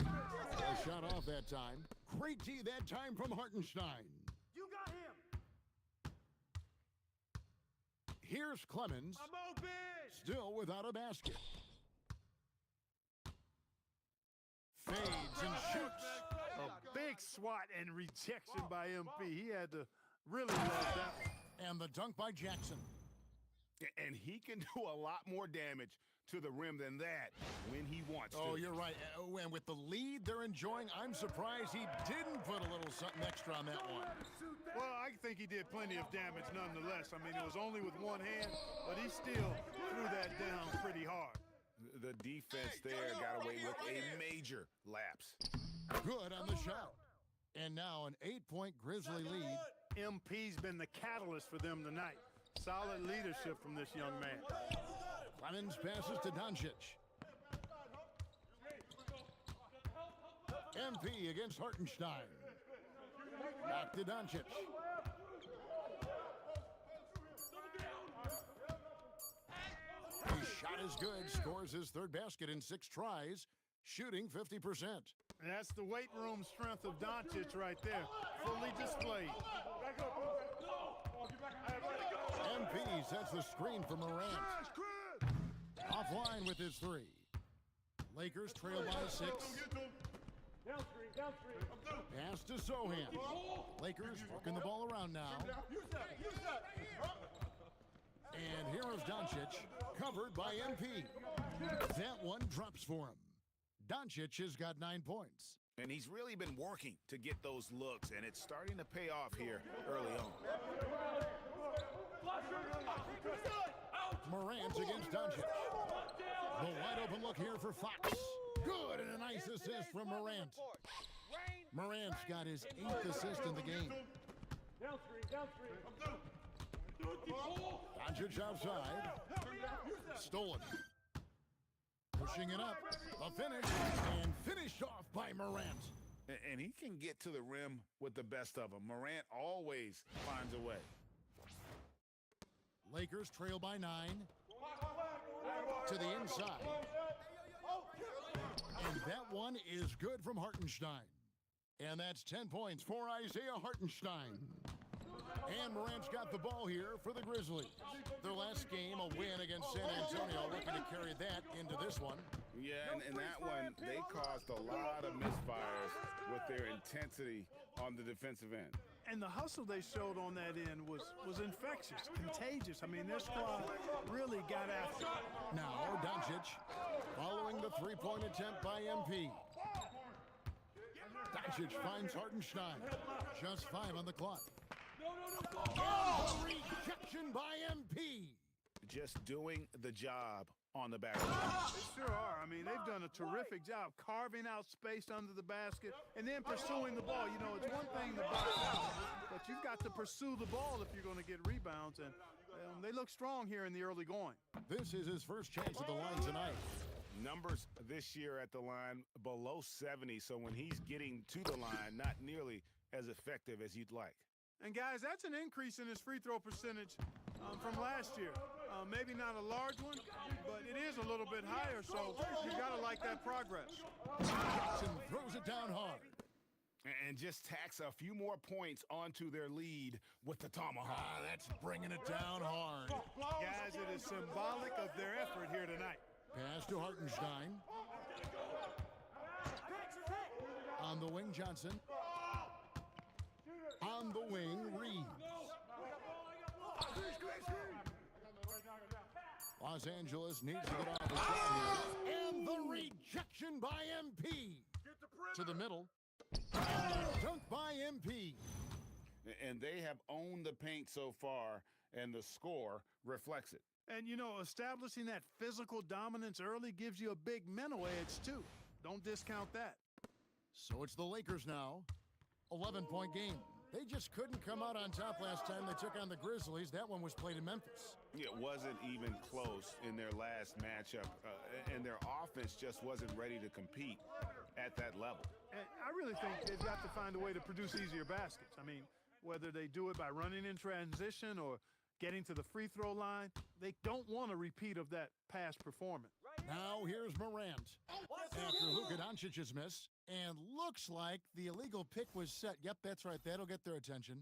A shot off that time. Great D that time from Hartenstein. You got him. Here's Clemens. I'm open. Still without a basket. Fades and shoots. A big swat and rejection by MP. He had to really love that. And the dunk by Jackson. And he can do a lot more damage to the rim than that when he wants to. Oh, you're right. And with the lead they're enjoying, I'm surprised he didn't put a little something extra on that one. Well, I think he did plenty of damage nonetheless. I mean, it was only with one hand, but he still threw that down pretty hard. The defense there got away with a major lapse. Good on the shot. And now an 8-point Grizzly lead. MP's been the catalyst for them tonight. Solid leadership from this young man. Clemens passes to Doncic. MP against Hartenstein. Back to Doncic. His shot is good. Scores his third basket in 6 tries. Shooting 50%. And that's the weight room strength of Doncic right there. Fully displayed. MP sets the screen for Morant. Offline with his 3. Lakers trail by 6. Pass to Sohan. Lakers working the ball around now. And here is Doncic, covered by MP. That one drops for him. Doncic has got 9 points. And he's really been working to get those looks, and it's starting to pay off here early on. Morant against Doncic. The wide open look here for Fox. Good, and a nice assist from Morant. Morant's got his 8th assist in the game. Doncic outside. Stolen. Pushing it up. The finish. And finished off by Morant. And he can get to the rim with the best of them. Morant always finds a way. Lakers trail by 9. To the inside. And that one is good from Hartenstein. And that's 10 points for Isaiah Hartenstein. And Morant's got the ball here for the Grizzlies. Their last game, a win against San Antonio, looking to carry that into this one. Yeah, and that one, they caused a lot of misfires with their intensity on the defensive end. And the hustle they showed on that end was infectious, contagious. I mean, their squad really got after it. Now, Doncic following the three-point attempt by MP. Doncic finds Hartenstein. Just 5 on the clock. And a rejection by MP. Just doing the job on the back. They sure are. I mean, they've done a terrific job carving out space under the basket and then pursuing the ball. You know, it's one thing to box out, but you've got to pursue the ball if you're going to get rebounds, and they look strong here in the early going. This is his first chance at the line tonight. Numbers this year at the line below 70, so when he's getting to the line, not nearly as effective as you'd like. And guys, that's an increase in his free throw percentage from last year. Maybe not a large one, but it is a little bit higher, so you got to like that progress. Jackson throws it down hard. And just tacks a few more points onto their lead with the tomahawk. That's bringing it down hard. Guys, it is symbolic of their effort here tonight. Pass to Hartenstein. On the wing, Johnson. On the wing, Reeves. Los Angeles needs to get off the shot here. And the rejection by MP. To the middle. And the dunk by MP. And they have owned the paint so far, and the score reflects it. And, you know, establishing that physical dominance early gives you a big mental edge, too. Don't discount that. So it's the Lakers now. 11-point game. They just couldn't come out on top last time they took on the Grizzlies. That one was played in Memphis. It wasn't even close in their last matchup, and their offense just wasn't ready to compete at that level. And I really think they've got to find a way to produce easier baskets. I mean, whether they do it by running in transition or getting to the free throw line, they don't want a repeat of that past performance. Now here's Morant after Luka Doncic's miss, and looks like the illegal pick was set. Yep, that's right. That'll get their attention.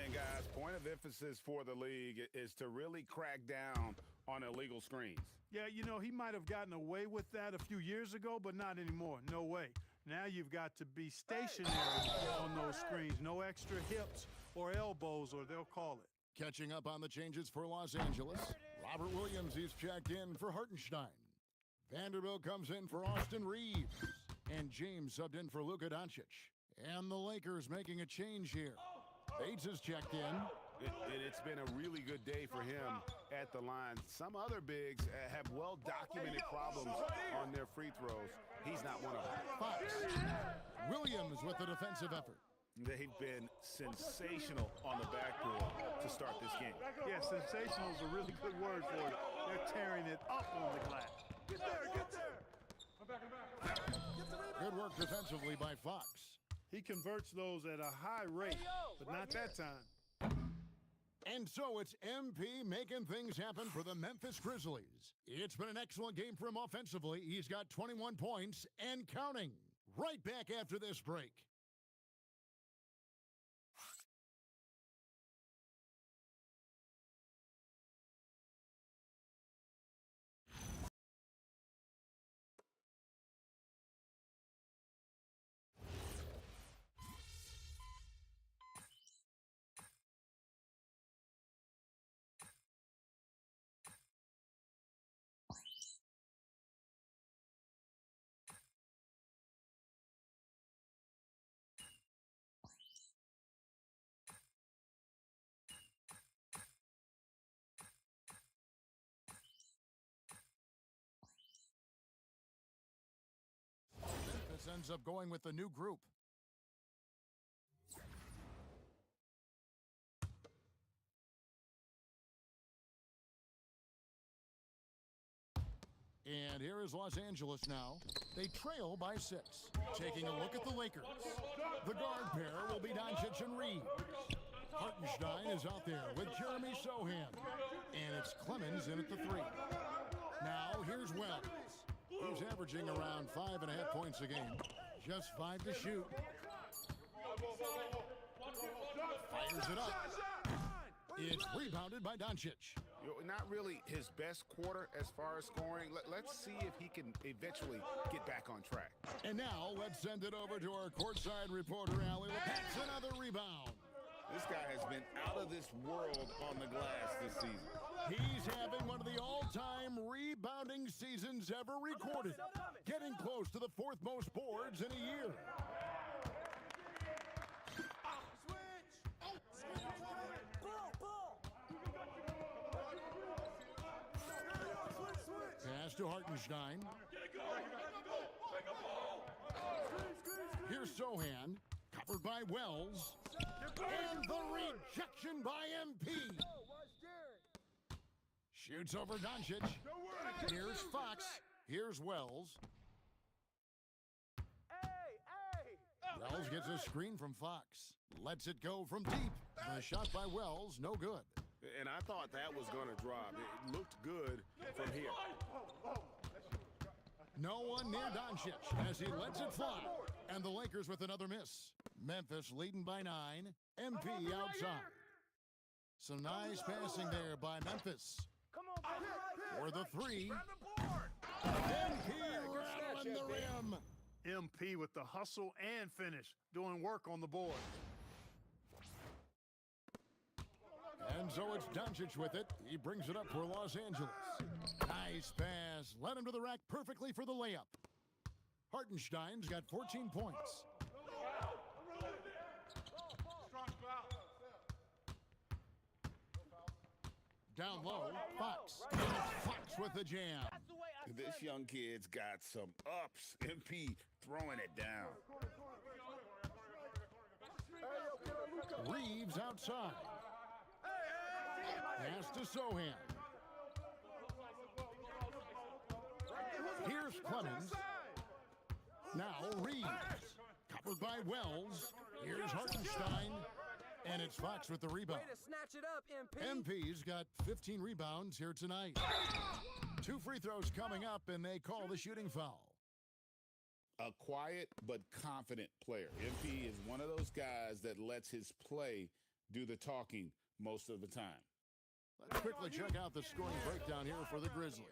And guys, point of emphasis for the league is to really crack down on illegal screens. Yeah, you know, he might have gotten away with that a few years ago, but not anymore. No way. Now you've got to be stationary on those screens. No extra hips or elbows, or they'll call it. Catching up on the changes for Los Angeles. Robert Williams is checked in for Hartenstein. Vanderbilt comes in for Austin Reeves. And James subbed in for Luka Doncic. And the Lakers making a change here. Bates is checked in. It's been a really good day for him at the line. Some other bigs have well-documented problems on their free throws. He's not one of them. Fox. Williams with the defensive effort. They've been sensational on the backboard to start this game. Yeah, sensational is a really good word for it. They're tearing it up on the glass. Get there, get there. I'm back. Good work defensively by Fox. He converts those at a high rate, but not that time. And so it's MP making things happen for the Memphis Grizzlies. It's been an excellent game for him offensively. He's got 21 points and counting. Right back after this break. ends up going with the new group. And here is Los Angeles now. They trail by 6. Taking a look at the Lakers. The guard pair will be Doncic and Reeves. Hartenstein is out there with Jeremy Sohan. And it's Clemens in at the 3. Now here's Wells. He's averaging around 5.5 points a game. Just 5 to shoot. Fires it up. It's rebounded by Doncic. Not really his best quarter as far as scoring. Let's see if he can eventually get back on track. And now let's send it over to our courtside reporter, Allie. That's another rebound. This guy has been out of this world on the glass this season. He's having one of the all-time rebounding seasons ever recorded, getting close to the 4th most boards in a year. Pass to Hartenstein. Here's Sohan, covered by Wells. And the rejection by MP. Shoots over Doncic. Here's Fox. Here's Wells. Wells gets a screen from Fox. Lets it go from deep. The shot by Wells, no good. And I thought that was going to drop. It looked good from here. No one near Doncic as he lets it fly. And the Lakers with another miss. Memphis leading by 9. MP outside. Some nice passing there by Memphis. For the 3. MP rattling the rim. MP with the hustle and finish, doing work on the board. And so it's Doncic with it. He brings it up for Los Angeles. Nice pass. Led him to the rack perfectly for the layup. Hartenstein's got 14 points. Down low, Fox. And it's Fox with the jam. This young kid's got some ups. MP throwing it down. Reeves outside. Pass to Sohan. Here's Clemens. Now Reeves. Covered by Wells. Here's Hartenstein. And it's Fox with the rebound. Way to snatch it up, MP. MP's got 15 rebounds here tonight. 2 free throws coming up, and they call the shooting foul. A quiet but confident player. MP is one of those guys that lets his play do the talking most of the time. Let's quickly check out the scoring breakdown here for the Grizzlies.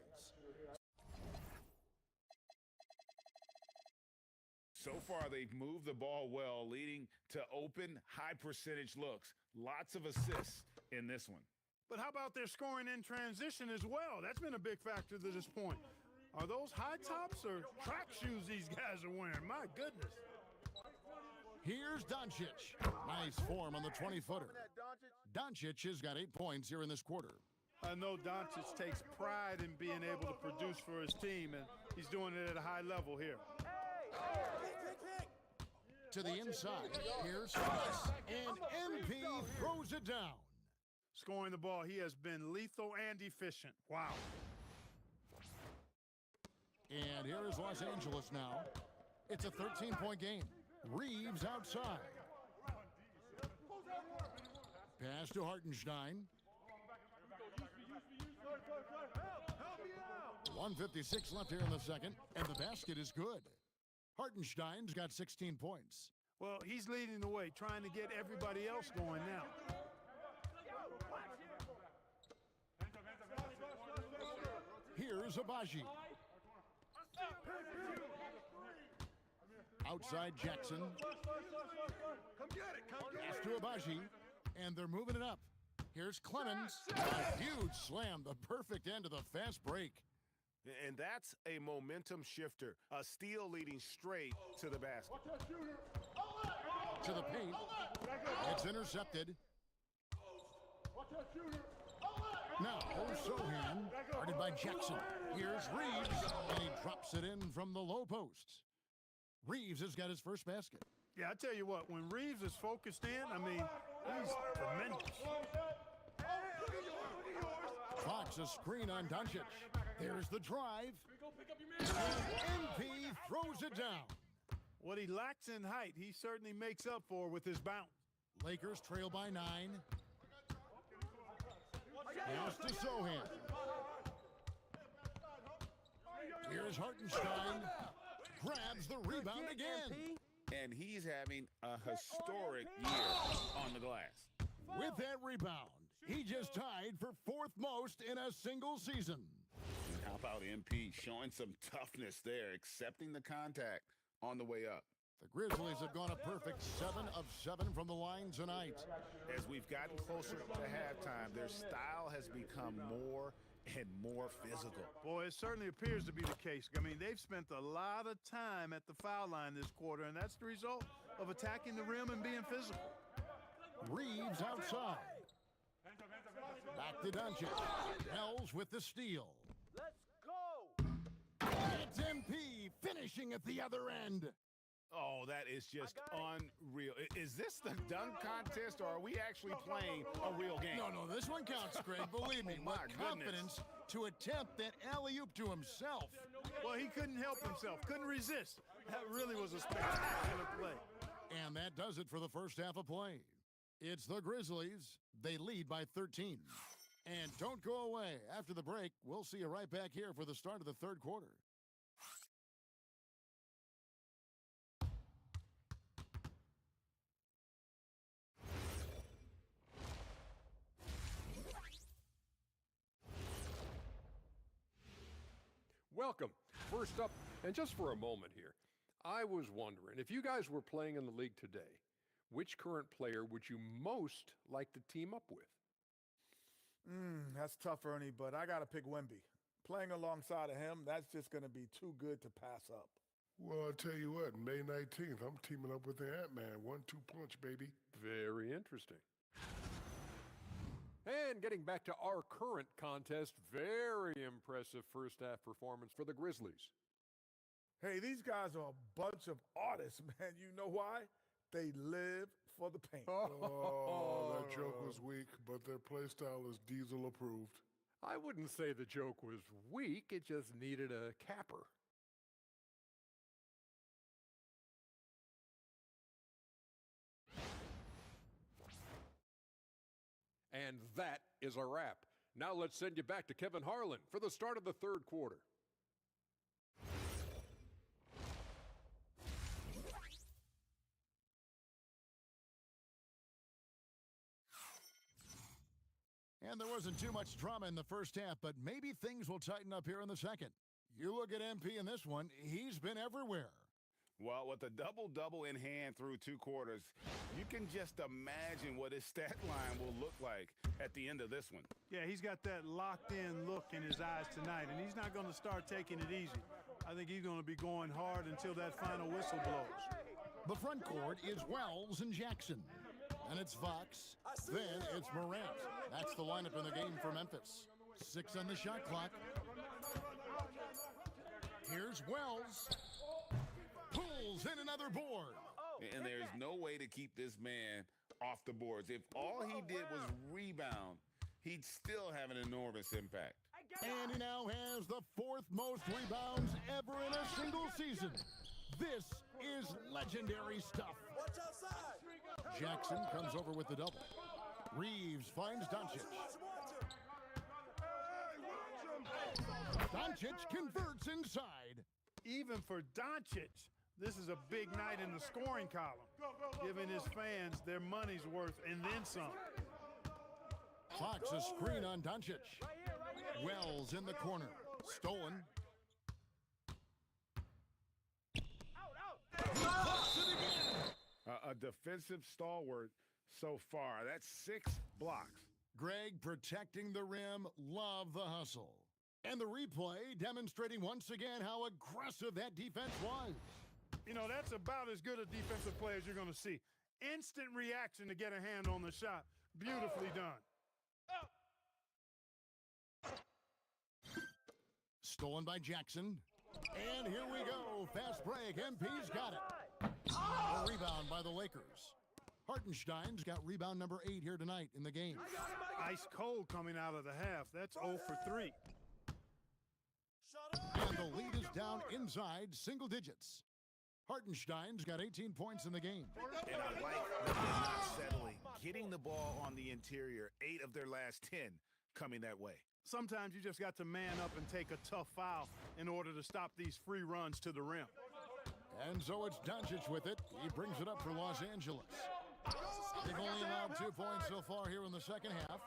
So far, they've moved the ball well, leading to open, high-percentage looks. Lots of assists in this one. But how about their scoring in transition as well? That's been a big factor to this point. Are those high tops or track shoes these guys are wearing? My goodness. Here's Doncic. Nice form on the 20-footer. Doncic has got 8 points here in this quarter. I know Doncic takes pride in being able to produce for his team, and he's doing it at a high level here. To the inside. Here's Fox. And MP throws it down. Scoring the ball, he has been lethal and efficient. Wow. And here is Los Angeles now. It's a 13-point game. Reeves outside. Pass to Hartenstein. 1:56 left here in the second, and the basket is good. Hartenstein's got 16 points. Well, he's leading the way, trying to get everybody else going now. Here's Abaji. Outside Jackson. Pass to Abaji, and they're moving it up. Here's Clemens. A huge slam, the perfect end of the fast break. And that's a momentum shifter. A steal leading straight to the basket. To the paint. It's intercepted. Now, Sohan, guarded by Jackson. Here's Reeves, and he drops it in from the low post. Reeves has got his first basket. Yeah, I tell you what, when Reeves is focused in, I mean, he's tremendous. Fox a screen on Doncic. There's the drive. And MP throws it down. What he lacks in height, he certainly makes up for with his bounce. Lakers trail by 9. Pass to Sohan. Here's Hartenstein. Grabs the rebound again. And he's having a historic year on the glass. With that rebound, he just tied for 4th most in a single season. And how about MP showing some toughness there, accepting the contact on the way up. The Grizzlies have gone a perfect 7 of 7 from the line tonight. As we've gotten closer to halftime, their style has become more and more physical. Boy, it certainly appears to be the case. I mean, they've spent a lot of time at the foul line this quarter, and that's the result of attacking the rim and being physical. Reeves outside. Back to Doncic. Wells with the steal. Let's go! It's MP finishing at the other end. Oh, that is just unreal. Is this the dunk contest, or are we actually playing a real game? No, this one counts, Greg. Believe me, Oh, my with confidence to attempt that alley-oop to himself. Well, he couldn't help himself, couldn't resist. That really was a spectacular play. And that does it for the first half of play. It's the Grizzlies. They lead by 13. And don't go away. After the break, we'll see you right back here for the start of the third quarter. Welcome. First up, and just for a moment here, I was wondering, if you guys were playing in the league today, which current player would you most like to team up with? That's tough, Ernie, but I got to pick Wemby. Playing alongside of him, that's just going to be too good to pass up. Well, I'll tell you what, May 19th, I'm teaming up with the Ant-Man. 1-2 punch, baby. Very interesting. And getting back to our current contest, very impressive first half performance for the Grizzlies. Hey, these guys are a bunch of artists, man. You know why? They live for the paint. Oh, that joke was weak, but their play style is Diesel approved. I wouldn't say the joke was weak, it just needed a capper. And that is a wrap. Now let's send you back to Kevin Harlan for the start of the third quarter. And there wasn't too much drama in the first half, but maybe things will tighten up here in the second. You look at MP in this one, he's been everywhere. Well, with a double-double in hand through 2 quarters, you can just imagine what his stat line will look like at the end of this one. Yeah, he's got that locked-in look in his eyes tonight, and he's not going to start taking it easy. I think he's going to be going hard until that final whistle blows. The front court is Wells and Jackson. And it's Fox. Then it's Morant. That's the lineup in the game for Memphis. 6 on the shot clock. Here's Wells. Pulls in another board. And there's no way to keep this man off the boards. If all he did was rebound, he'd still have an enormous impact. And he now has the 4th most rebounds ever in a single season. This is legendary stuff. Watch outside. Jackson comes over with the double. Reeves finds Doncic. Doncic converts inside. Even for Doncic, this is a big night in the scoring column, giving his fans their money's worth and then some. Fox a screen on Doncic. Wells in the corner. Stolen. A defensive stalwart so far. That's 6 blocks. Greg protecting the rim. Love the hustle. And the replay demonstrating once again how aggressive that defense was. You know, that's about as good a defensive play as you're going to see. Instant reaction to get a hand on the shot. Beautifully done. Stolen by Jackson. And here we go. Fast break. MP's got it. A rebound by the Lakers. Hartenstein's got rebound number 8 here tonight in the game. Ice cold coming out of the half. That's 0 for 3. And the lead is down inside single digits. Hartenstein's got 18 points in the game. And I like that they're not settling. Getting the ball on the interior, 8 of their last 10 coming that way. Sometimes you just got to man up and take a tough foul in order to stop these free runs to the rim. And so it's Doncic with it. He brings it up for Los Angeles. They've only allowed 2 points so far here in the second half.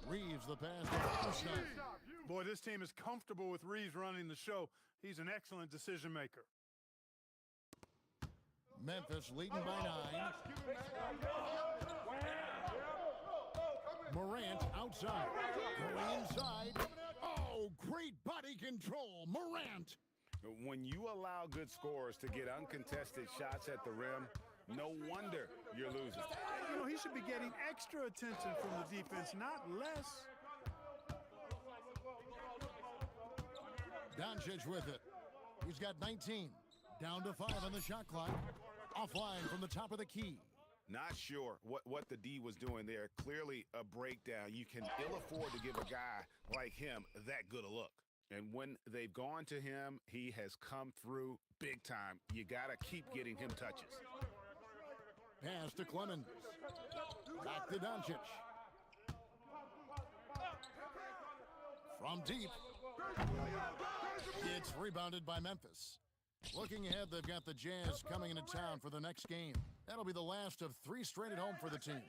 Reeves the pass to Hartenstein. Boy, this team is comfortable with Reeves running the show. He's an excellent decision maker. Memphis leading by 9. Morant outside. Going inside. Oh, great body control. Morant. When you allow good scorers to get uncontested shots at the rim, no wonder you're losing. You know, he should be getting extra attention from the defense, not less. Doncic with it. He's got 19. Down to 5 on the shot clock. Offline from the top of the key. Not sure what the D was doing there. Clearly a breakdown. You can ill afford to give a guy like him that good a look. And when they've gone to him, he has come through big time. You got to keep getting him touches. Pass to Clemens. Back to Doncic. From deep. It's rebounded by Memphis. Looking ahead, they've got the Jazz coming into town for the next game. That'll be the last of 3 straight at home for the team.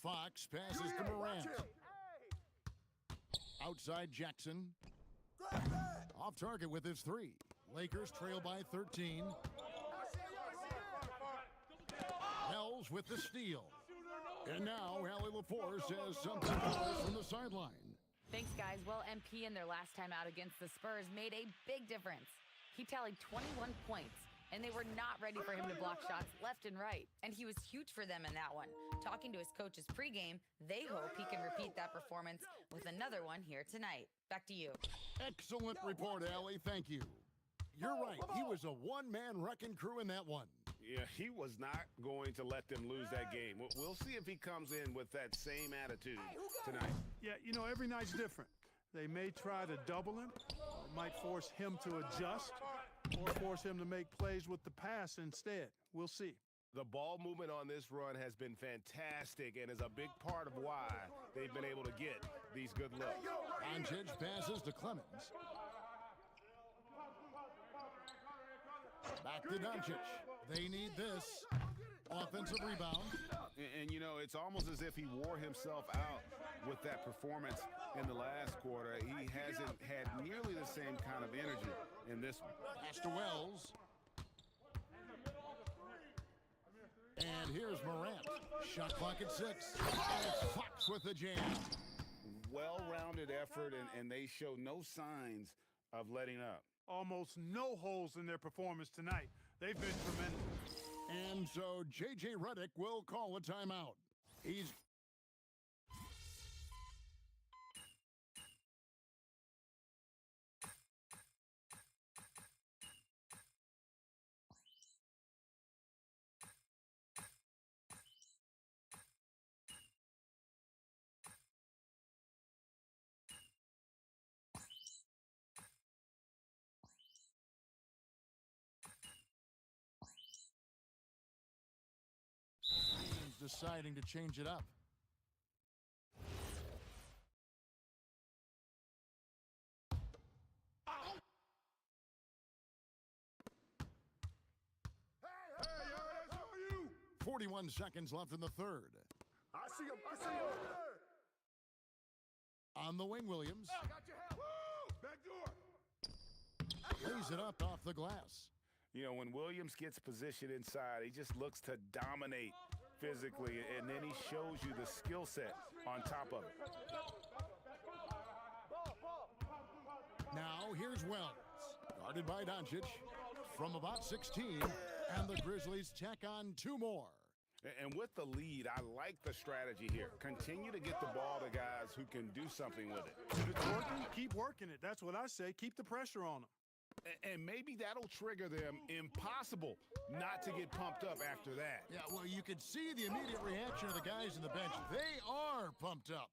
Fox passes to Morant. Outside Jackson. Off target with his 3. Lakers trail by 13. Wells with the steal. And now Allie LaForce says something from the sideline. Thanks, guys. Well, MP in their last time out against the Spurs made a big difference. He tallied 21 points, and they were not ready for him to block shots left and right. And he was huge for them in that one. Talking to his coaches pregame, they hope he can repeat that performance with another one here tonight. Back to you. Excellent report, Allie. Thank you. You're right. He was a one-man wrecking crew in that one. Yeah, he was not going to let them lose that game. We'll see if he comes in with that same attitude tonight. Yeah, you know, every night's different. They may try to double him, or might force him to adjust, or force him to make plays with the pass instead. We'll see. The ball movement on this run has been fantastic and is a big part of why they've been able to get these good looks. Doncic passes to Clemens. Back to Doncic. They need this. Offensive rebound. And, you know, it's almost as if he wore himself out with that performance in the last quarter. He hasn't had nearly the same kind of energy in this one. Pass to Wells. And here's Morant. Shot clock at 6. And it's Fox with the jam. Well-rounded effort, and they show no signs of letting up. Almost no holes in their performance tonight. They've been tremendous. And so J.J. Redick will call a timeout. He's... deciding to change it up. Hey, that's all you. 41 seconds left in the third. I see him over there. On the wing, Williams. I got your help. Woo! Back door. Lays it up off the glass. You know, when Williams gets positioned inside, he just looks to dominate physically, and then he shows you the skill set on top of it. Now here's Wells, guarded by Doncic from about 16, and the Grizzlies tack on 2 more. And with the lead, I like the strategy here. Continue to get the ball to guys who can do something with it. If it's working, keep working it. That's what I say. Keep the pressure on them. And maybe that'll trigger them. Impossible not to get pumped up after that. Yeah, well, you could see the immediate reaction of the guys in the bench. They are pumped up.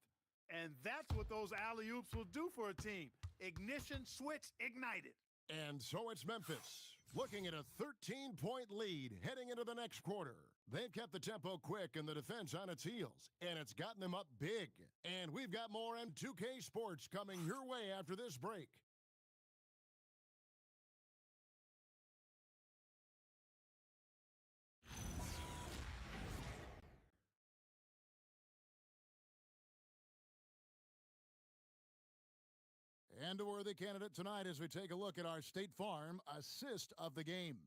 And that's what those alley-oops will do for a team. Ignition, switch, ignited. And so it's Memphis, looking at a 13-point lead heading into the next quarter. They've kept the tempo quick and the defense on its heels, and it's gotten them up big. And we've got more M2K Sports coming your way after this break. And a worthy candidate tonight as we take a look at our State Farm assist of the game.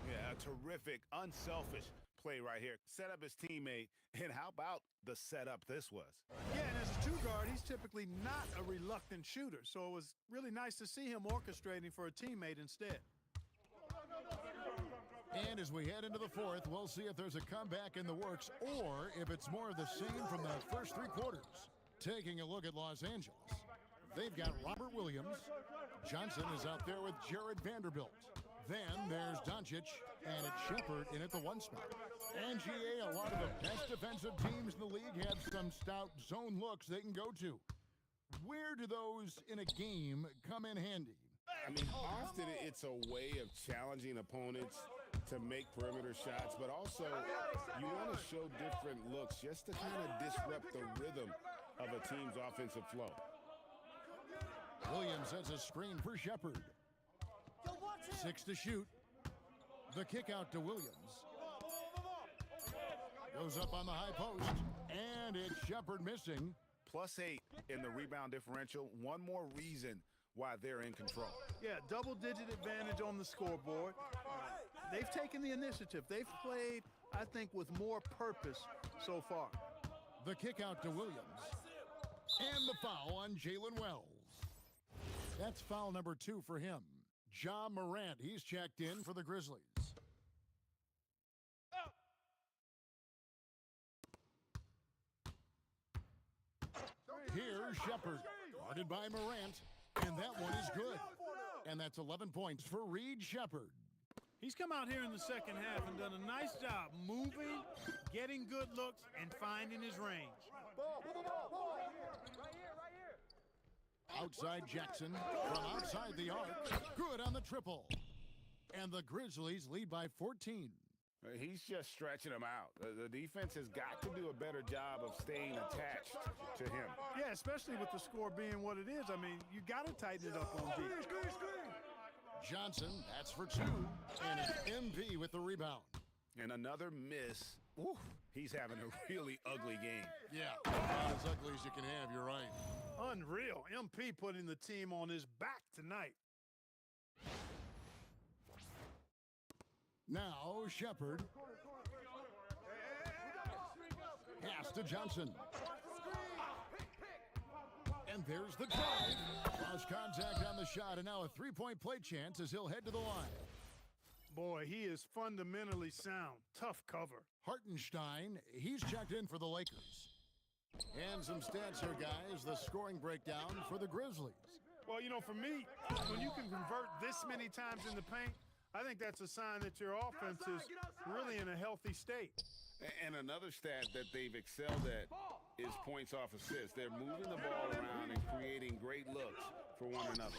Yeah, a terrific, unselfish play right here. Set up his teammate, and how about the setup this was? Yeah, and as a two-guard, he's typically not a reluctant shooter, so it was really nice to see him orchestrating for a teammate instead. And as we head into the fourth, we'll see if there's a comeback in the works or if it's more of the same from the first three quarters. Taking a look at Los Angeles. They've got Robert Williams. Johnson is out there with Jared Vanderbilt. Then there's Doncic, and it's Shepard in at the one spot. And GA, a lot of the best defensive teams in the league have some stout zone looks they can go to. Where do those in a game come in handy? I mean, often it's a way of challenging opponents to make perimeter shots, but also you want to show different looks just to kind of disrupt the rhythm of a team's offensive flow. Williams sets a screen for Shepard. 6 to shoot. The kick out to Williams. Goes up on the high post, and it's Shepard missing. +8 in the rebound differential. One more reason why they're in control. Yeah, double-digit advantage on the scoreboard. They've taken the initiative. They've played, I think, with more purpose so far. The kick out to Williams. And the foul on Jalen Wells. That's foul number 2 for him. Ja Morant, he's checked in for the Grizzlies. Here's Shepard, guarded by Morant, and that one is good. And that's 11 points for Reed Shepard. He's come out here in the second half and done a nice job moving, getting good looks, and finding his range. Outside Jackson from outside the arc. Good on the triple. And the Grizzlies lead by 14. He's just stretching them out. The defense has got to do a better job of staying attached to him. Yeah, especially with the score being what it is. I mean, you got to tighten it up on defense. Johnson, that's for 2. And it's MP with the rebound. And another miss. Ooh, he's having a really ugly game. Yeah, about as ugly as you can have, you're right. Unreal. MP putting the team on his back tonight. Now, Shepard. Pass to Johnson. And there's the drive. Lost contact on the shot, and now a three-point play chance as he'll head to the line. Boy, he is fundamentally sound. Tough cover. Hartenstein, he's checked in for the Lakers. And some stats here, guys. The scoring breakdown for the Grizzlies. Well, you know, for me, when you can convert this many times in the paint, I think that's a sign that your offense is really in a healthy state. And another stat that they've excelled at is points off assists. They're moving the ball around and creating great looks for one another.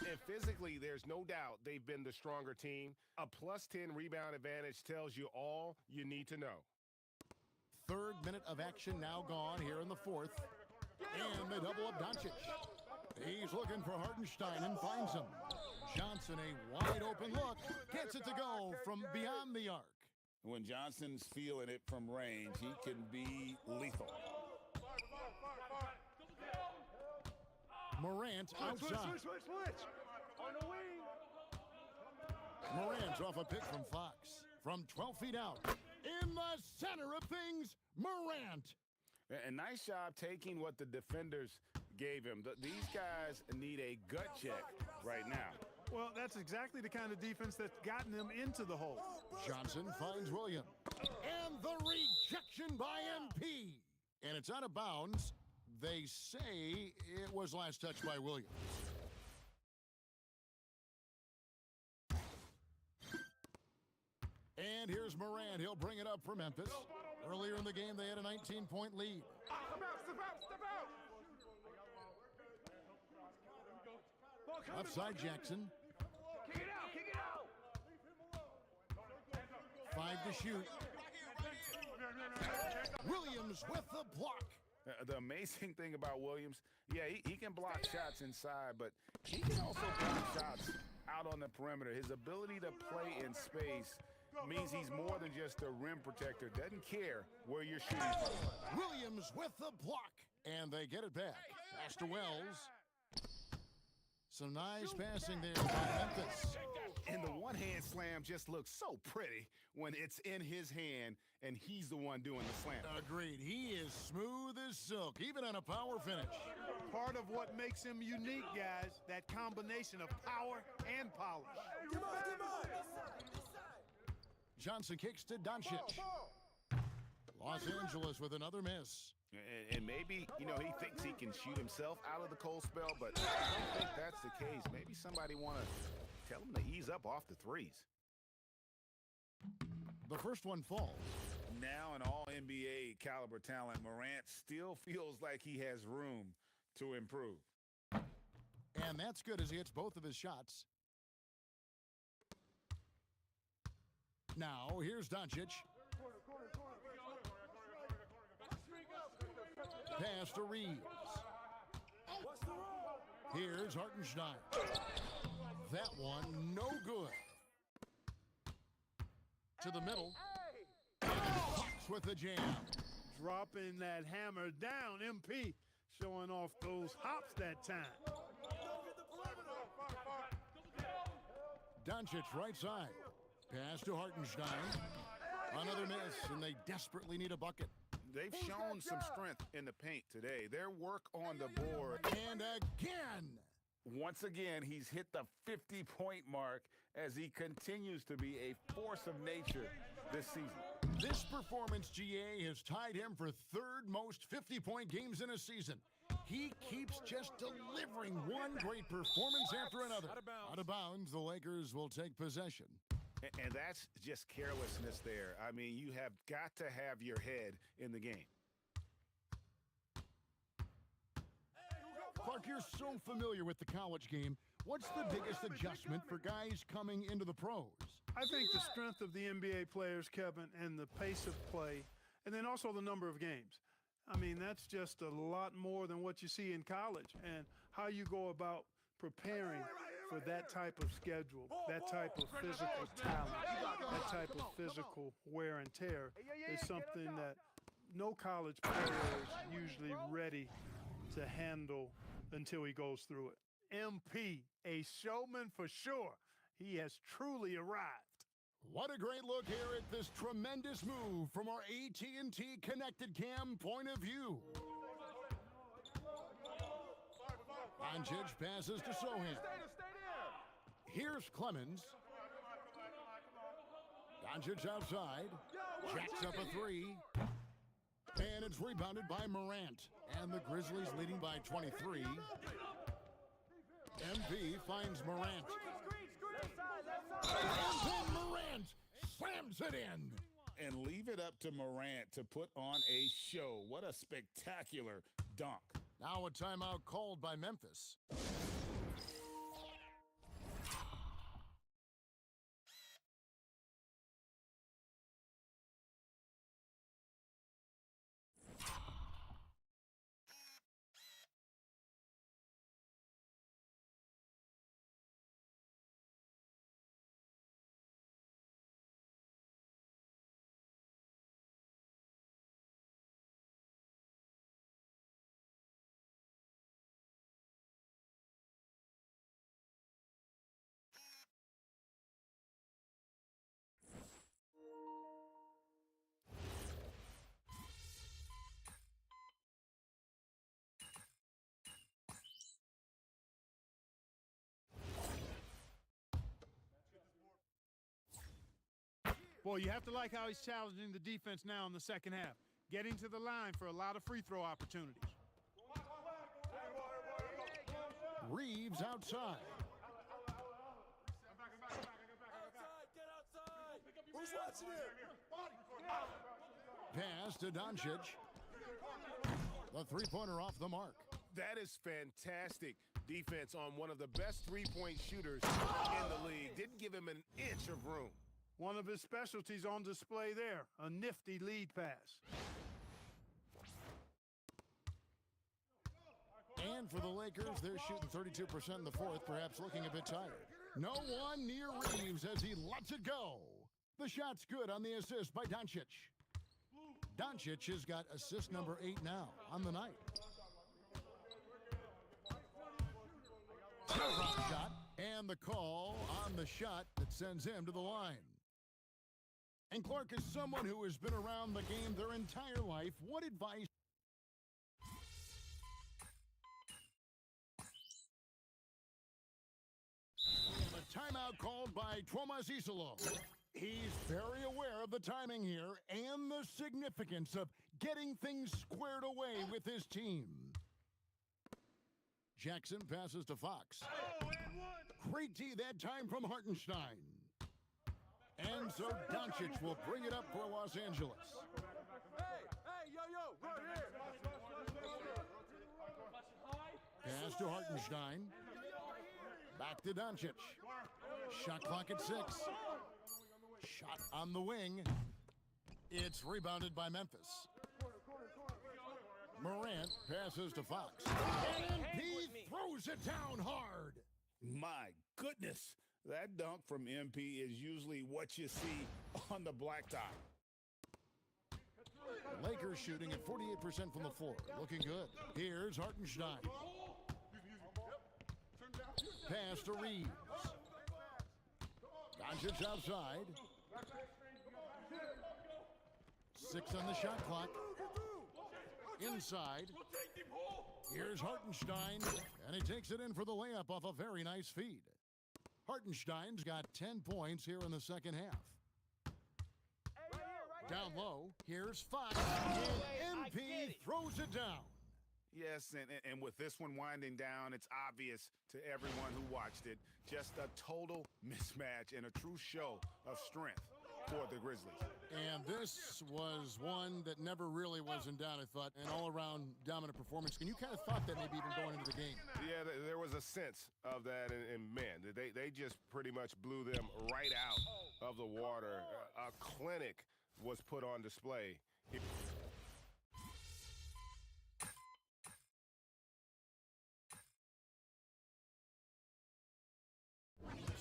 And physically, there's no doubt they've been the stronger team. A +10 rebound advantage tells you all you need to know. Third minute of action now gone here in the fourth. And they double up Doncic. He's looking for Hartenstein and finds him. Johnson, a wide open look, gets it to go from beyond the arc. When Johnson's feeling it from range, he can be lethal. Morant outside. Switch. On the wing. Morant's off a pick from Fox. From 12 feet out. In the center of things, Morant. A nice job taking what the defenders gave him. These guys need a gut check right now. Well, that's exactly the kind of defense that's gotten them into the hole. Johnson finds Williams. And the by MP. And it's out of bounds. They say it was last touched by Williams. And here's Morant. He'll bring it up for Memphis. Earlier in the game, they had a 19-point lead. Upside Jackson. Kick it out, kick it out. 5 to shoot. Williams with the block. The amazing thing about Williams, yeah, he can block shots inside, but he can also block shots out on the perimeter. His ability to play in space means he's more than just a rim protector. Doesn't care where you're shooting from. Williams with the block. And they get it back. Pass to Wells. Some nice passing there by Memphis. And the one-hand slam just looks so pretty when it's in his hand and he's the one doing the slam. Agreed. He is smooth as silk, even on a power finish. Part of what makes him unique, guys, that combination of power and polish. Johnson kicks to Doncic. Los Angeles with another miss. And maybe, he thinks he can shoot himself out of the cold spell, but I don't think that's the case. Maybe somebody want to tell him to ease up off the threes. The first one falls. Now an all-NBA caliber talent, Morant still feels like he has room to improve. And that's good as he hits both of his shots. Now, here's Doncic. Pass to Reeves. Here's Hartenstein. That one, no good. To the middle. Fox with the jam. Dropping that hammer down, MP showing off those hops that time. Doncic right side. Pass to Hartenstein. Another miss, and they desperately need a bucket. They've shown some strength in the paint today. Their work on the board. And again. Once again, he's hit the 50-point mark as he continues to be a force of nature this season. This performance, GA, has tied him for third most 50-point games in a season. He keeps just delivering one great performance after another. Out of bounds, the Lakers will take possession. And that's just carelessness there. I mean, you have got to have your head in the game. Clark, you're so familiar with the college game. What's the biggest adjustment for guys coming into the pros? I think the strength of the NBA players, Kevin, and the pace of play, and then also the number of games. I mean, that's just a lot more than what you see in college, and how you go about preparing for that type of schedule, that type of physical talent, that type of physical wear and tear is something that no college player is usually ready to handle until he goes through it. MP, a showman for sure. He has truly arrived. What a great look here at this tremendous move from our AT&T Connected Cam point of view. Doncic passes to Sohan. Here's Clemens. Doncic outside. Jacks up a three. And it's rebounded by Morant. And the Grizzlies leading by 23. MP finds Morant. And then Morant slams it in. And leave it up to Morant to put on a show. What a spectacular dunk. Now a timeout called by Memphis. Boy, you have to like how he's challenging the defense now in the second half. getting to the line for a lot of free throw opportunities. Reeves outside. Who's watching him? Pass to Doncic. The three-pointer off the mark. That is fantastic defense on one of the best three-point shooters in the league. Didn't give him an inch of room. One of his specialties on display there, a nifty lead pass. And for the Lakers, they're shooting 32% in the fourth, perhaps looking a bit tired. No one near Reeves as he lets it go. The shot's good on the assist by Doncic. Doncic has got assist number 8 now on the night. Shot, and the call on the shot that sends him to the line. And Clark is someone who has been around the game their entire life. What advice? And a timeout called by Tomas Isolo. He's very aware of the timing here and the significance of getting things squared away with his team. Jackson passes to Fox. Great D that time from Hartenstein. And so Doncic will bring it up for Los Angeles. Hey, yo, right here. Pass to Hartenstein. Back to Doncic. Shot clock at 6. Shot on the wing. It's rebounded by Memphis. Morant passes to Fox. And MP throws it down hard. My goodness. That dunk from MP is usually what you see on the blacktop. Lakers shooting at 48% from the floor. Looking good. Here's Hartenstein. Pass to Reeves. Doncic outside. 6 on the shot clock. Inside. Here's Hartenstein, and he takes it in for the layup off a very nice feed. Hartenstein's got 10 points here in the second half. Down low, here's Fox, and MP throws it down. Yes, and with this one winding down, it's obvious to everyone who watched it, just a total mismatch and a true show of strength for the Grizzlies. And this was one that never really was in doubt, I thought, an all-around dominant performance. And you kind of thought that maybe even going into the game. Yeah, there was a sense of that, and man, they just pretty much blew them right out of the water. A clinic was put on display.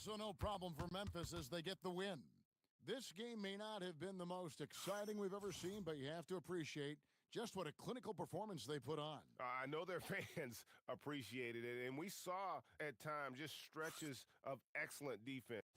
So no problem for Memphis as they get the win. This game may not have been the most exciting we've ever seen, but you have to appreciate just what a clinical performance they put on. I know their fans appreciated it, and we saw at times just stretches of excellent defense.